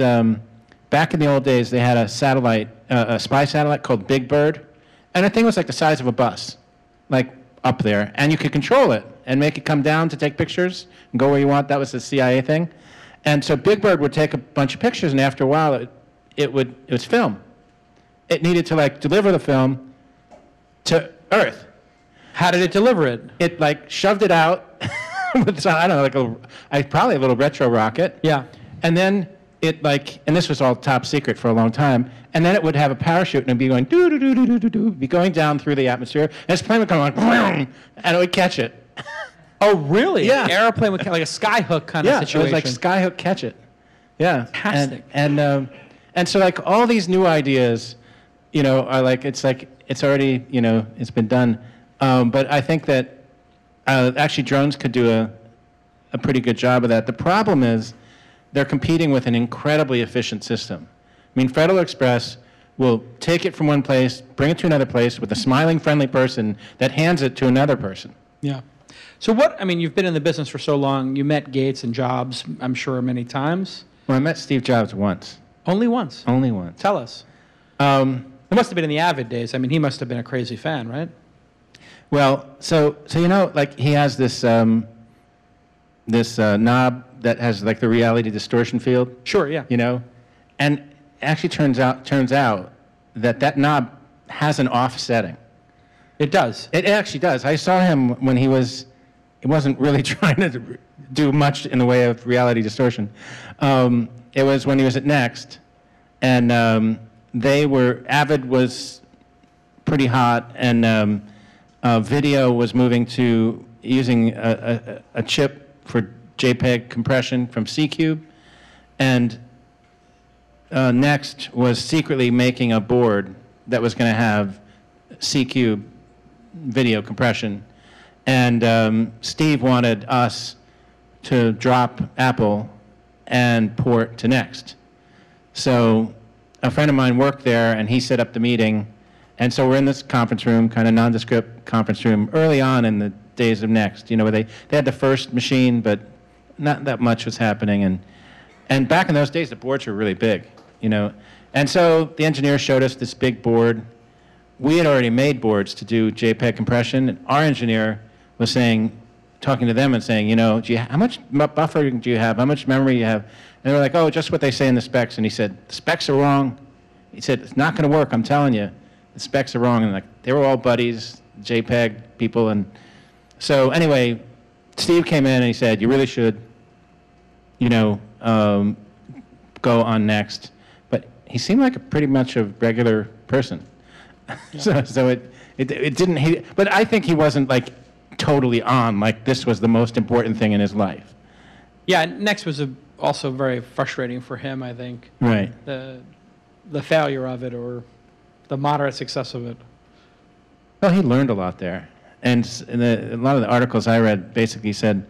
back in the old days, they had a satellite, a spy satellite called Big Bird, and the thing was like the size of a bus, like up there, and you could control it and make it come down to take pictures and go where you want. That was the CIA thing, and so Big Bird would take a bunch of pictures, and after a while, it was film. It needed to like deliver the film to Earth. How did it deliver it? It like shoved it out with I don't know, probably a little retro rocket. Yeah. And then it and this was all top secret for a long time, and then it would have a parachute and it'd be going do be going down through the atmosphere, and this plane would come on, and it would catch it. Oh, really? Yeah. An airplane would like a skyhook kind of situation. Yeah, it was like skyhook catch it. Yeah. Fantastic. And so like all these new ideas, are like it's already it's been done, but I think that actually drones could do a pretty good job of that. The problem is they're competing with an incredibly efficient system. I mean, Federal Express will take it from one place, bring it to another place with a smiling, friendly person that hands it to another person. Yeah. So you've been in the business for so long. You met Gates and Jobs, I'm sure, many times. Well, I met Steve Jobs once. Only once? Only once. Tell us. It must have been in the Avid days. I mean, he must have been a crazy fan, right? Well, so he has this knob that has like the reality distortion field. Sure, yeah. And actually turns out that knob has an off setting. It does. It actually does. I saw him when he wasn't really trying to do much in the way of reality distortion. It was when he was at Next, and Avid was pretty hot, and video was moving to using a chip for JPEG compression from C-Cube, and Next was secretly making a board that was going to have C-Cube video compression, and Steve wanted us to drop Apple and port to Next. So a friend of mine worked there, and he set up the meeting, and so we're in this conference room, kind of nondescript conference room, early on in the days of Next, where they had the first machine, but not that much was happening, and back in those days, the boards were really big, and so the engineer showed us this big board. We had already made boards to do JPEG compression, and our engineer was talking to them and saying, how much buffer do you have? How much memory do you have? And they were like, oh, just what they say in the specs. And he said, the specs are wrong. He said, it's not going to work, I'm telling you. The specs are wrong. And they were all buddies, JPEG people. And so anyway, Steve came in and he said, you really should, go on Next. But he seemed like pretty much a regular person. Yeah. so it didn't, but I think he wasn't totally on, this was the most important thing in his life. Yeah, Next was also very frustrating for him, I think. Right. The failure of it, or the moderate success of it. Well, he learned a lot there. And a lot of the articles I read basically said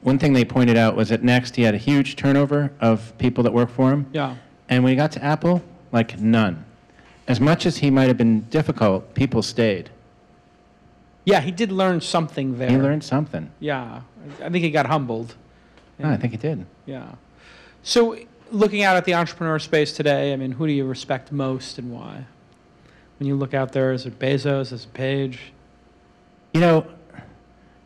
one thing they pointed out was at Next he had a huge turnover of people that work for him. Yeah. And when he got to Apple, none. As much as he might have been difficult, people stayed. Yeah, he did learn something there. He learned something. Yeah. I think he got humbled. I think he did. Yeah. So looking out at the entrepreneur space today, who do you respect most and why? When you look out there, is it Bezos? Is it Page? You know,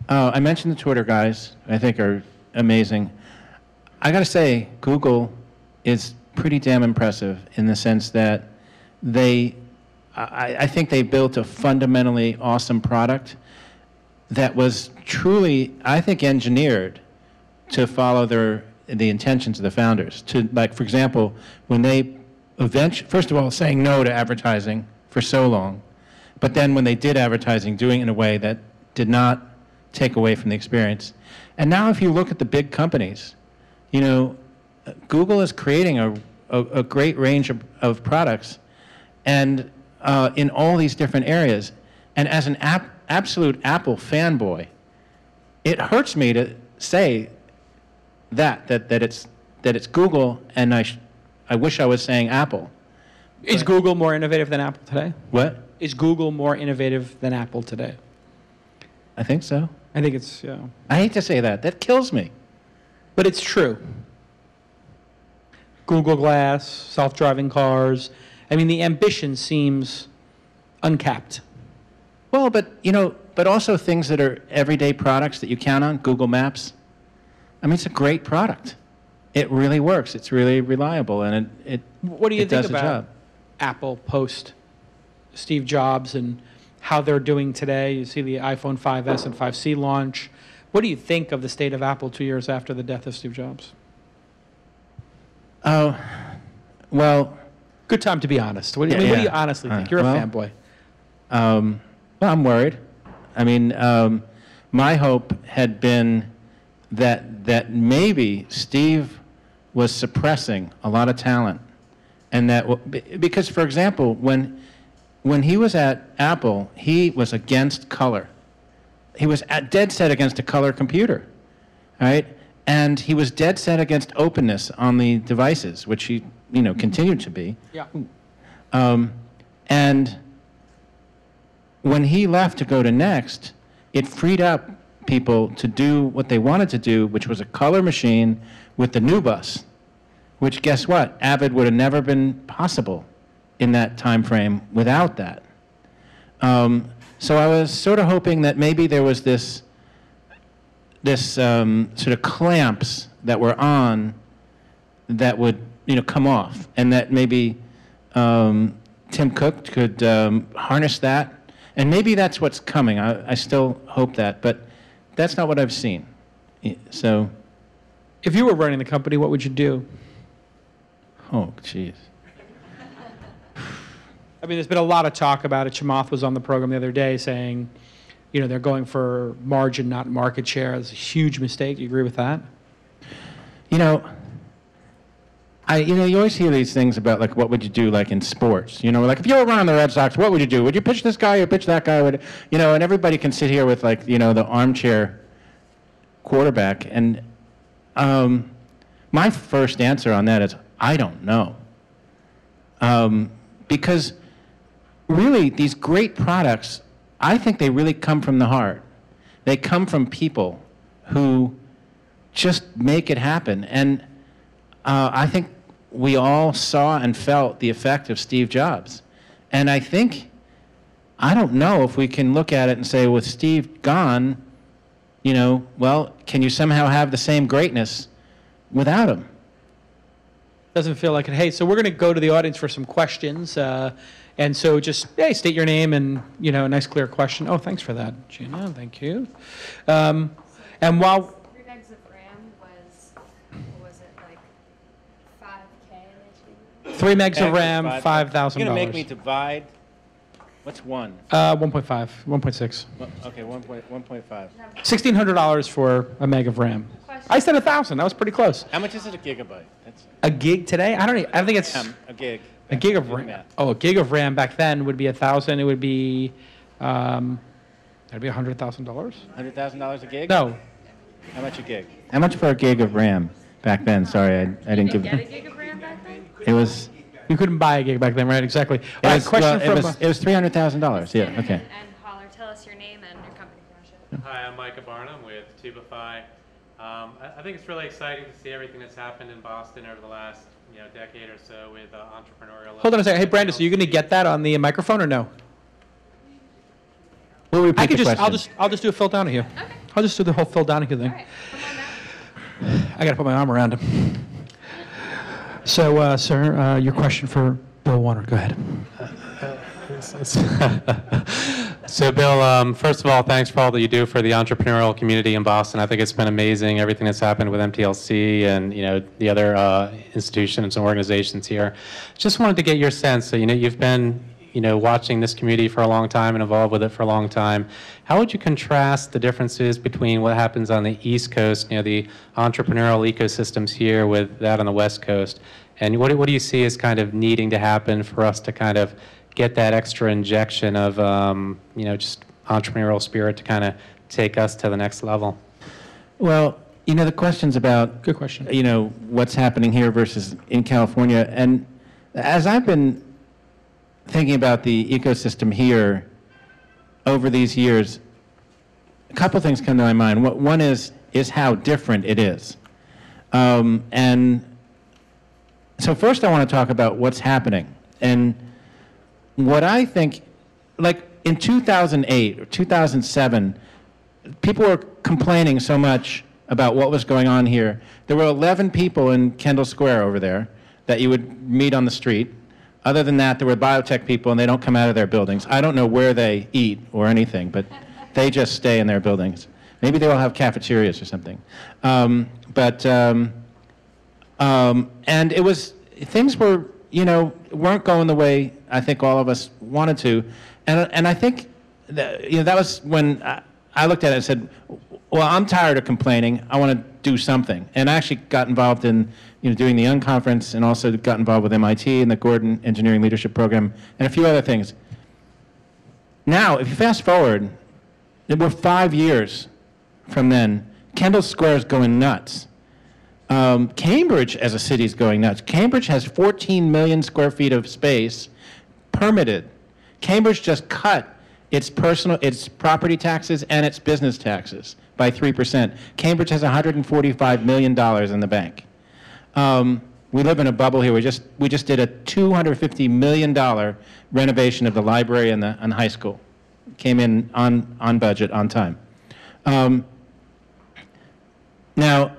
I mentioned the Twitter guys, I think are amazing. I got to say, Google is pretty damn impressive in the sense that I think they built a fundamentally awesome product that was truly, I think, engineered to follow the intentions of the founders. To, like, for example, when they first of all, saying no to advertising for so long, but then when they did advertising, doing it in a way that did not take away from the experience. And now if you look at the big companies, you know, Google is creating a great range of products and in all these different areas. And as an absolute Apple fanboy, it hurts me to say that it's Google, and I wish I was saying Apple. Is Google more innovative than Apple today? What? Is Google more innovative than Apple today? I think so. I think it's, yeah. I hate to say that. That kills me. But it's true. Google Glass, self-driving cars. I mean, the ambition seems uncapped. Well, but, you know, but also things that are everyday products that you count on, Google Maps. I mean, it's a great product. It really works. It's really reliable, and what do you think does the about job. Apple post Steve Jobs and how they're doing today? You see the iPhone 5S and 5C launch. What do you think of the state of Apple 2 years after the death of Steve Jobs? Oh, well. Good time to be honest. What do you honestly think? You're a fanboy. Well, I'm worried. I mean, my hope had been that maybe Steve was suppressing a lot of talent, and that because, for example, when he was at Apple, he was against color. He was dead set against a color computer, right? And he was dead set against openness on the devices, which he, you know, continued to be. Yeah. And when he left to go to Next, it freed up people to do what they wanted to do, which was a color machine with the new bus, which, guess what? Avid would have never been possible in that time frame without that. So I was sort of hoping that maybe there was this sort of clamps that were on that would, you know, come off, and that maybe Tim Cook could harness that, and maybe that's what's coming. I still hope that, but that's not what I've seen. So, if you were running the company, what would you do? Oh, jeez. I mean, there's been a lot of talk about it. Chamath was on the program the other day saying, you know, they're going for margin, not market share. It's a huge mistake. Do you agree with that? You know, you always hear these things about, like, what would you do, like, in sports? You know, like, if you were running the Red Sox, what would you do? Would you pitch this guy or pitch that guy? You know, and everybody can sit here with, like, you know, the armchair quarterback. And my first answer on that is, I don't know. Because really, these great products, I think they really come from the heart. They come from people who just make it happen. And I think we all saw and felt the effect of Steve Jobs. And I don't know if we can look at it and say, with Steve gone, you know, well, can you somehow have the same greatness without him? Doesn't feel like it. Hey, so we're going to go to the audience for some questions. And so just, hey, state your name and, you know, a nice clear question. Oh, thanks for that, Gina. Thank you. And while 3 megs of RAM was, what was it, like $5K initially? 3 megs of RAM, $5,000. You're going to make me divide. What's one? 1.5, 1.6. Okay, 1.5. $1,600 for a meg of RAM. I said 1,000. That was pretty close. How much is it a gigabyte? A gig today? I think it's a gig. a gig of RAM. Oh, a gig of RAM back then would be 1,000. It would be that'd be $100,000. $100,000 a gig? No. How much a gig? How much for a gig of RAM back then? Sorry, I didn't give. Get a gig of RAM back then? It was. You couldn't buy a gig back then, right? Exactly. All right, question from. It was $300,000. Yeah. Okay. And Holler, tell us your name and your company promotion. Hi, I'm Micah Barnum with TWiST. I think it's really exciting to see everything that's happened in Boston over the last decade or so with entrepreneurial. Hold on a second. Hey, Brandis, are you going to get that on the microphone or no? We'll repeat I could the just, question. I'll just do a Phil Donahue. Okay. I'll just do the whole Phil Donahue thing. All right. Come on down. I got to put my arm around him. So, sir, your question for Bill Warner. Go ahead. So, Bill, first of all, thanks for all that you do for the entrepreneurial community in Boston. I think it's been amazing, everything that's happened with MTLC and the other institutions and organizations here. Just wanted to get your sense. So, you've been watching this community for a long time and involved with it for a long time. How would you contrast the differences between what happens on the East Coast, the entrepreneurial ecosystems here, with that on the West Coast? And what do you see as kind of needing to happen for us to kind of get that extra injection of, just entrepreneurial spirit to kind of take us to the next level? Well, the question's about, Good question. what's happening here versus in California. And as I've been thinking about the ecosystem here over these years, a couple things come to my mind. One is how different it is. And so first I want to talk about what's happening. And what I think, like in 2008 or 2007, people were complaining so much about what was going on here. There were 11 people in Kendall Square over there that you would meet on the street. Other than that, there were biotech people, and they don't come out of their buildings. I don't know where they eat or anything, but they just stay in their buildings. Maybe they all have cafeterias or something. And it was, things were, weren't going the way I think all of us wanted to. And I think that, that was when I looked at it and said, well, I'm tired of complaining. I want to do something. And I actually got involved in doing the Young Conference, and also got involved with MIT and the Gordon Engineering Leadership Program and a few other things. Now, if you fast forward, we're 5 years from then. Kendall Square is going nuts. Cambridge as a city is going nuts. Cambridge has 14 million square feet of space permitted. Cambridge just cut its property taxes and its business taxes by 3%. Cambridge has $145 million in the bank. We live in a bubble here. We just did a $250 million renovation of the library and the high school. Came in on budget, on time. Now,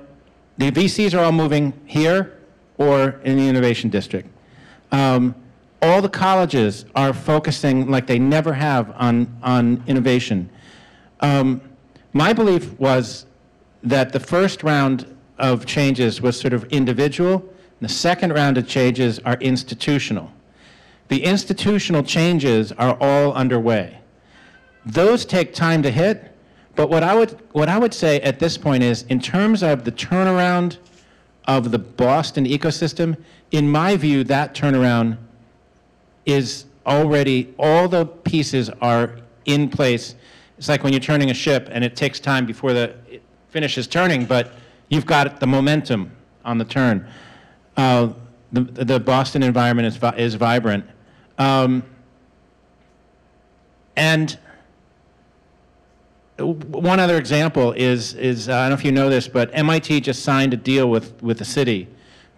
the VCs are all moving here or in the Innovation District. All the colleges are focusing like they never have on innovation. My belief was that the first round of changes was sort of individual, and the second round of changes are institutional. The institutional changes are all underway. Those take time to hit, but what I would say at this point is, in terms of the turnaround of the Boston ecosystem, in my view, that turnaround is already, all the pieces are in place. It's like when you're turning a ship and it takes time before it finishes turning, but you've got the momentum on the turn. The Boston environment is vibrant. And one other example is I don't know if you know this, but MIT just signed a deal with the city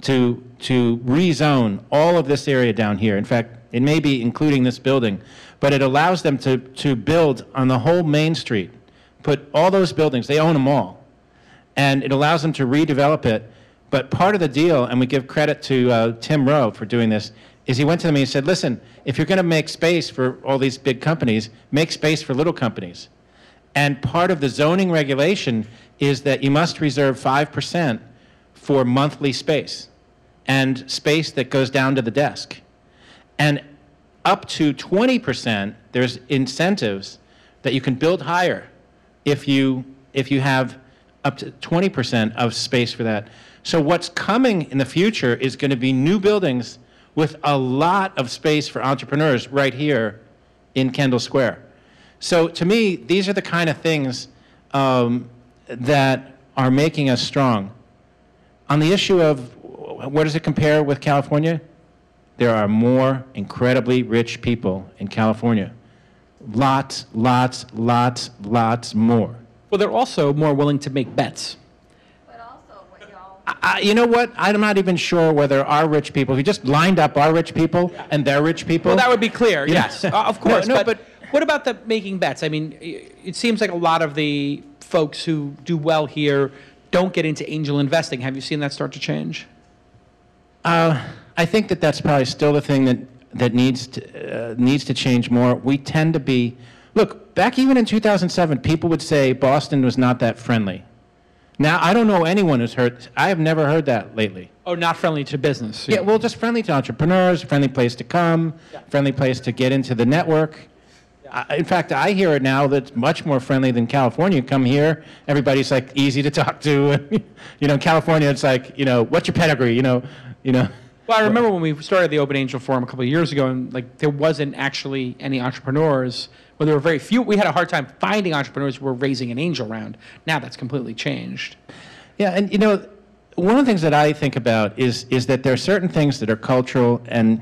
to rezone all of this area down here. In fact, it may be including this building, but it allows them to build on the whole Main Street, put all those buildings, they own them all, and it allows them to redevelop it. But part of the deal, and we give credit to Tim Rowe for doing this, is he went to them and he said, listen, if you're going to make space for all these big companies, make space for little companies. And part of the zoning regulation is that you must reserve 5% for monthly space, and space that goes down to the desk. And up to 20%, there's incentives that you can build higher if you have up to 20% of space for that. So what's coming in the future is going to be new buildings with a lot of space for entrepreneurs right here in Kendall Square. So to me, these are the kind of things that are making us strong. On the issue of where does it compare with California? There are more incredibly rich people in California. Lots, lots, lots, lots more. Well, they're also more willing to make bets. But also, what y'all You know what? I'm not even sure whether our rich people, if you just lined up our rich people and their rich people. Well, that would be clear, yes, of course. No, but what about the making bets? I mean, it seems like a lot of the folks who do well here don't get into angel investing. Have you seen that start to change? I think that that's probably still the thing that needs to change more. We tend to be, look, back even in 2007, people would say Boston was not that friendly. Now, I don't know anyone who's heard, I have never heard that lately. Oh, not friendly to business. Yeah, well, just friendly to entrepreneurs, friendly place to come, friendly place to get into the network. In fact, I hear it now that's much more friendly than California. You come here, everybody's like easy to talk to. You know, California, it's like, you know, what's your pedigree? You know. Well, I remember when we started the Open Angel Forum a couple of years ago, and like there wasn't actually any entrepreneurs. Well, there were very few. We had a hard time finding entrepreneurs who were raising an angel round. Now that's completely changed. Yeah, and you know, one of the things that I think about is that there are certain things that are cultural, and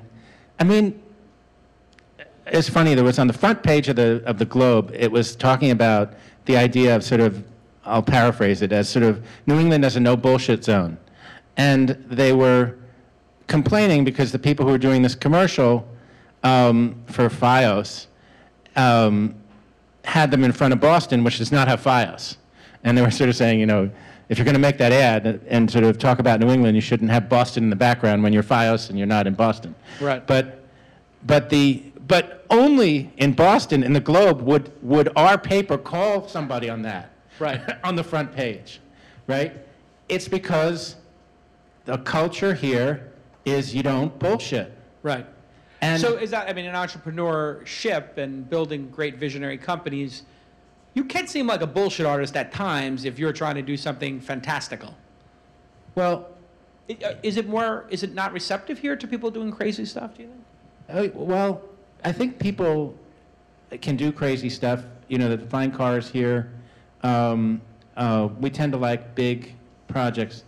I mean, it's funny. There was on the front page of the Globe, it was talking about the idea of sort of, I'll paraphrase it as sort of New England as a no bullshit zone, and they were complaining because the people who were doing this commercial for FiOS had them in front of Boston, which does not have FiOS. And they were sort of saying, you know, if you're going to make that ad and sort of talk about New England, you shouldn't have Boston in the background when you're FiOS and you're not in Boston. Right. But only in Boston, in the Globe, would our paper call somebody on that. Right. On the front page, right? It's because the culture here is you don't bullshit. Right. And so is that, I mean, in entrepreneurship and building great visionary companies, you can seem like a bullshit artist at times if you're trying to do something fantastical. well, Is it not receptive here to people doing crazy stuff, do you think? well, I think people can do crazy stuff. You know, that find cars here. We tend to like big projects.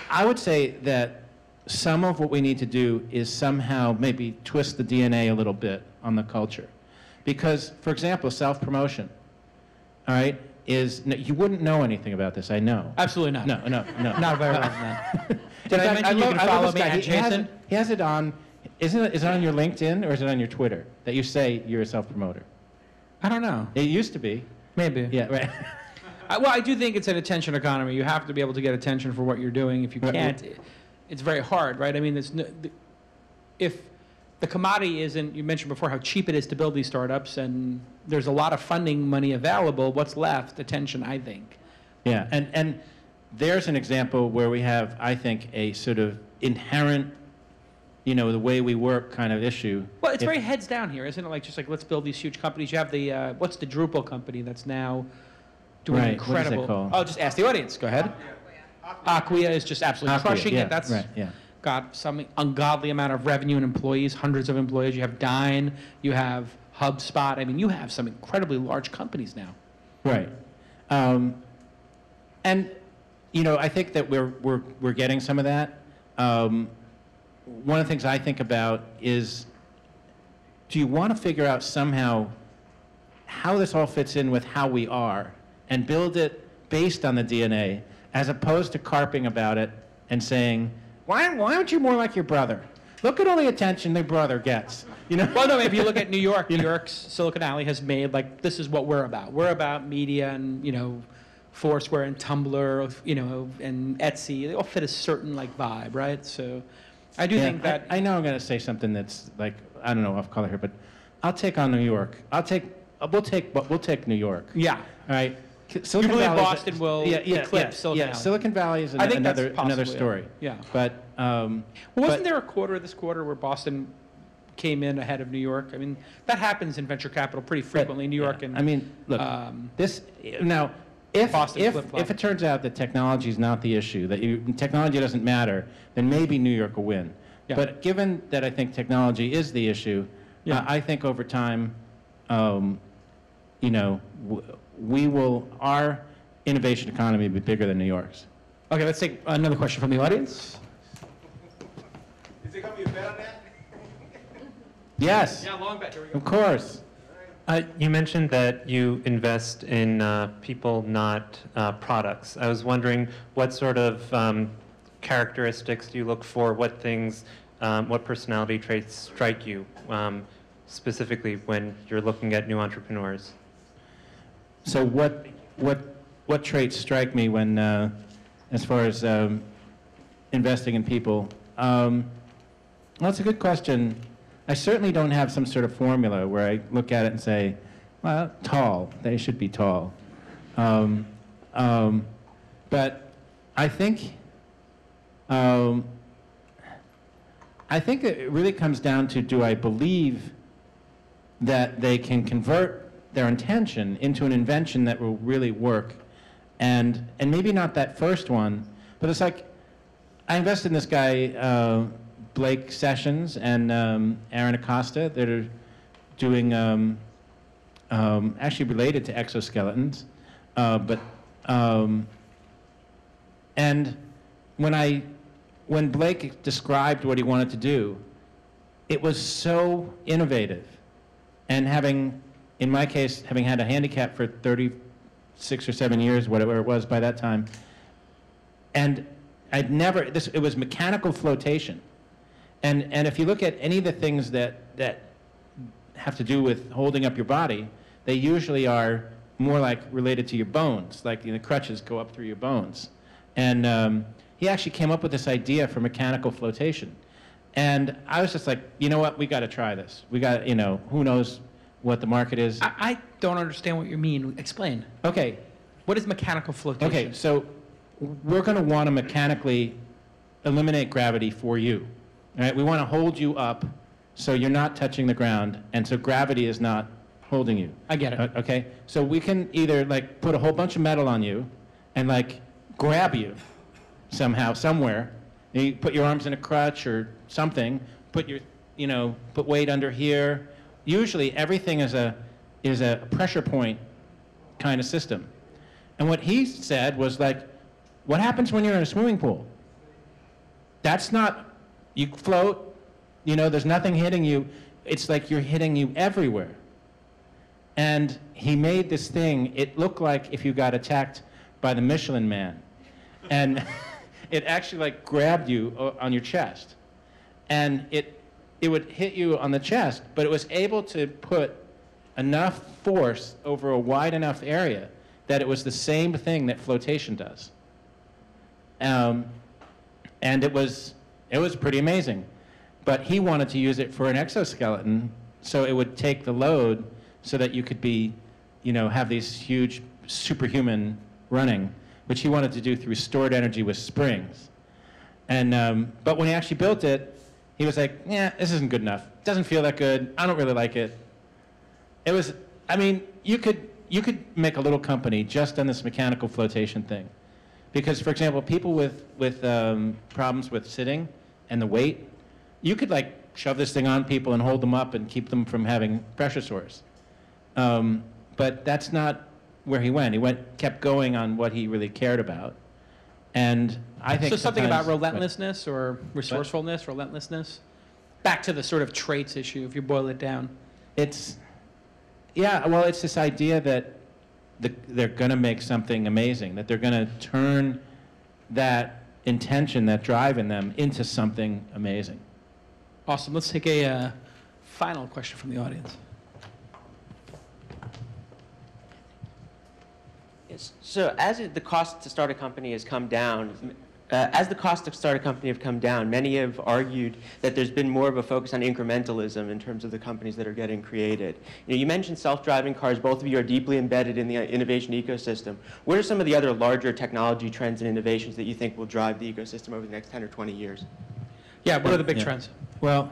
I would say that some of what we need to do is somehow maybe twist the DNA a little bit on the culture. Because, for example, self-promotion, all right, you wouldn't know anything about this, I know. Absolutely not. No. Not very often, man. Did I mention you can follow me at Jason? He has it on, is it on your LinkedIn or is it on your Twitter that you say you're a self-promoter? I don't know. It used to be. Maybe. Yeah, right. Well, I do think it's an attention economy. You have to be able to get attention for what you're doing. If you can't, it's very hard, right? I mean, if the commodity isn't, you mentioned before how cheap it is to build these startups, and there's a lot of funding money available, what's left? Attention, I think. Yeah, and there's an example where we have, I think, a sort of inherent, you know, the way we work kind of issue. Well, it's very heads down here, isn't it? Like, just like, let's build these huge companies. You have the, what's the Drupal company that's now doing Right, incredible. what is it called? Oh, just ask the audience. Go ahead. Acquia is just absolutely crushing it. That's got some ungodly amount of revenue and employees, hundreds of employees. You have Dyn, you have HubSpot. I mean, you have some incredibly large companies now. Right. And, you know, I think that we're getting some of that. One of the things I think about is, do you want to figure out somehow how this all fits in with how we are and build it based on the DNA, as opposed to carping about it and saying, why aren't you more like your brother? Look at all the attention their brother gets. You know? Well, no, if you look at New York, New York's Silicon Valley has made, like, this is what we're about. We're about media and, you know, Foursquare and Tumblr, you know, and Etsy. They all fit a certain, like, vibe, right? So I do think that... I know I'm going to say something that's, like, I don't know, off color here, but I'll take on New York. We'll take New York. Yeah. All right. Silicon you believe Boston will eclipse Silicon Valley? Silicon Valley is another story. Yeah. But wasn't there a quarter this quarter where Boston came in ahead of New York? I mean, that happens in venture capital pretty frequently. New York and I mean, look, this now if it turns out that technology is not the issue, that technology doesn't matter, then maybe New York will win. Yeah. But given that I think technology is the issue, I think over time, you know, our innovation economy will be bigger than New York's. Okay, let's take another question from the audience. Is it going to be a bet on that? Yes. Yeah, long bet. Here we go. Of course. You mentioned that you invest in people, not products. I was wondering what sort of characteristics do you look for? What things, what personality traits strike you specifically when you're looking at new entrepreneurs? So what traits strike me when, as far as investing in people? Well, that's a good question. I certainly don't have some sort of formula where I look at it and say, well, tall, they should be tall. But I think it really comes down to, do I believe that they can convert their intention into an invention that will really work? And maybe not that first one, but it's like, I invested in this guy, Blake Sessions and Aaron Acosta, that are doing, actually related to exoskeletons. And when Blake described what he wanted to do, it was so innovative. And in my case, having had a handicap for 36 or 7 years, whatever it was by that time, and it was mechanical flotation. And if you look at any of the things that have to do with holding up your body, they usually are more like related to your bones, like the crutches go up through your bones. And he actually came up with this idea for mechanical flotation. And I was just like, you know what, we got to try this. We got, who knows what the market is. I don't understand what you mean. Explain. Okay. What is mechanical flotation? Okay, so we're going to want to mechanically eliminate gravity for you. All right? We want to hold you up so you're not touching the ground, and so gravity is not holding you. I get it. Okay? So we can either put a whole bunch of metal on you and grab you somehow, somewhere. You put your arms in a crutch or something, put weight under here. Usually everything is a pressure point kind of system. And what he said was what happens when you're in a swimming pool? That's not, you float, there's nothing hitting you. It's like you're hitting you everywhere. And he made this thing, it looked like if you got attacked by the Michelin Man. And it actually grabbed you on your chest. And it would hit you on the chest, but it was able to put enough force over a wide enough area that it was the same thing that flotation does. And it was pretty amazing. But he wanted to use it for an exoskeleton, so it would take the load so that you could be, have these huge superhuman running, which he wanted to do through stored energy with springs. And but when he actually built it, he was like, yeah, this isn't good enough. It doesn't feel that good. I don't really like it. You could make a little company just on this mechanical flotation thing. Because, for example, people with problems with sitting and the weight, you could shove this thing on people and hold them up and keep them from having pressure sores. But that's not where he went. He kept going on what he really cared about. And I think so something about relentlessness or resourcefulness, relentlessness? Back to the sort of traits issue, if you boil it down. It's this idea that they're going to make something amazing, that they're going to turn that intention, that drive in them into something amazing. Awesome. Let's take a final question from the audience. Yes. So as the cost to start a company has come down, many have argued that there's been more of a focus on incrementalism in terms of the companies that are getting created. You mentioned self-driving cars. Both of you are deeply embedded in the innovation ecosystem. What are some of the other larger technology trends and innovations that you think will drive the ecosystem over the next 10 or 20 years? Yeah, what are the big trends? Well,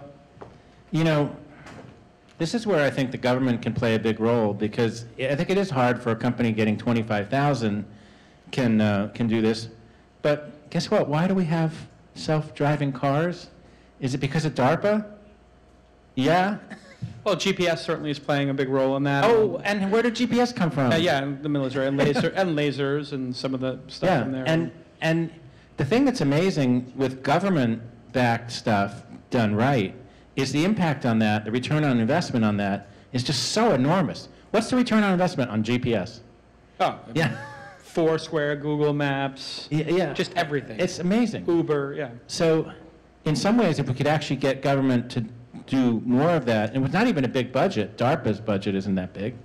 this is where I think the government can play a big role, because I think it is hard for a company getting 25,000 can do this. But guess what? Why do we have self-driving cars? Is it because of DARPA? Yeah. Well, GPS certainly is playing a big role in that. Oh, and where did GPS come from? Yeah, the military and lasers and some of the stuff in there. And the thing that's amazing with government-backed stuff done right is the impact on that, the return on investment on that, is just so enormous. What's the return on investment on GPS? Oh, Yeah. Foursquare, Google Maps, Yeah. just everything. It's amazing. Uber, yeah. So in some ways, if we could actually get government to do more of that, and it's not even a big budget, DARPA's budget isn't that big.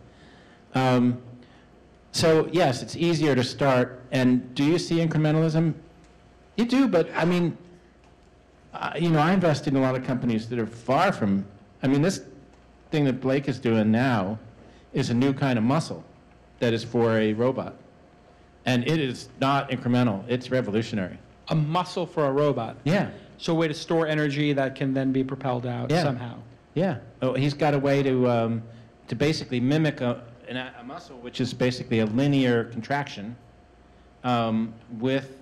So yes, it's easier to start. And do you see incrementalism? You do, but I mean, you know, I invested in a lot of companies that are far from, I mean, this thing that Blake is doing now is a new kind of muscle that is for a robot. And it is not incremental, it's revolutionary. A muscle for a robot. Yeah. So a way to store energy that can then be propelled out somehow. Yeah. Oh, he's got a way to basically mimic a muscle, which is basically a linear contraction with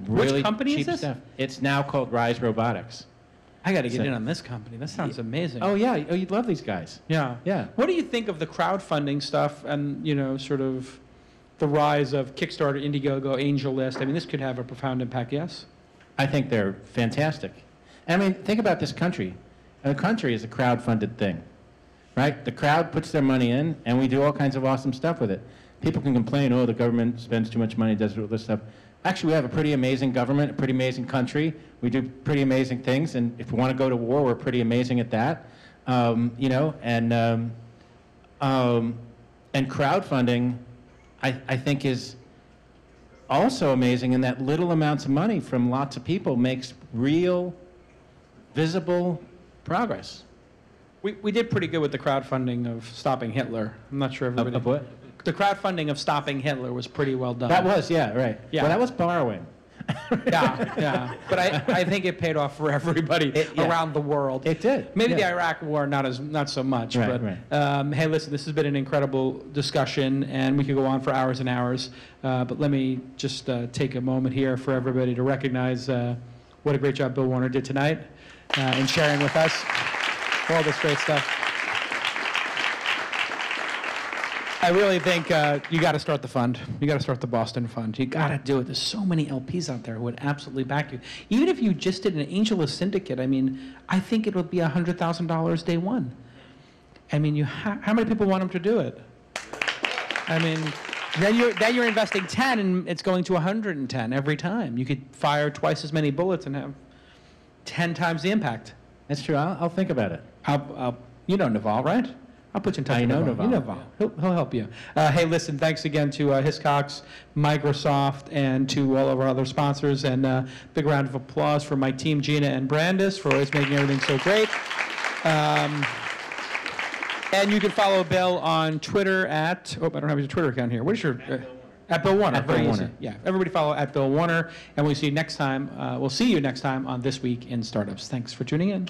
really Which company cheap is this? stuff. It's now called Rise Robotics. I got to get So- in on this company. That sounds amazing. Oh yeah. Oh, you'd love these guys. Yeah. Yeah. What do you think of the crowdfunding stuff and, you know, sort of the rise of Kickstarter, Indiegogo, AngelList? I mean, this could have a profound impact, yes? I think they're fantastic. I mean, think about this country. The country is a crowd-funded thing, right? The crowd puts their money in, and we do all kinds of awesome stuff with it. People can complain, oh, the government spends too much money, does all this stuff. Actually, we have a pretty amazing government, a pretty amazing country. We do pretty amazing things, and if we want to go to war, we're pretty amazing at that. You know, and crowdfunding, I think, is also amazing in that little amounts of money from lots of people makes real, visible progress. We did pretty good with the crowdfunding of stopping Hitler. I'm not sure everybody... Of what? The crowdfunding of stopping Hitler was pretty well done. That was, yeah, right. Yeah. Well, that was borrowing. Yeah. But I think it paid off for everybody around the world. It did. Maybe yeah. the Iraq War not so much. Right, but right. hey, listen, this has been an incredible discussion, and we could go on for hours and hours. But let me just take a moment here for everybody to recognize what a great job Bill Warner did tonight in sharing with us all this great stuff. I really think you got to start the fund. You got to start the Boston Fund. You got to do it. There's so many LPs out there who would absolutely back you. Even if you just did an AngelList syndicate, I mean, I think it would be $100,000 day one. I mean, how many people want them to do it? I mean, then you're investing 10 and it's going to 110 every time. You could fire twice as many bullets and have 10 times the impact. That's true. I'll think about it. You know Naval, right? I'll put you in touch with Naval. You know Naval. He'll help you. Hey, listen, thanks again to Hiscox, Microsoft, and to all of our other sponsors. And big round of applause for my team, Gina and Brandis, for always making everything so great. And you can follow Bill on Twitter at, I don't have your Twitter account here. What is your? At Bill Warner. At Bill Very Warner. easy. Yeah, everybody follow at Bill Warner. And we'll see you next time on This Week in Startups. Thanks for tuning in.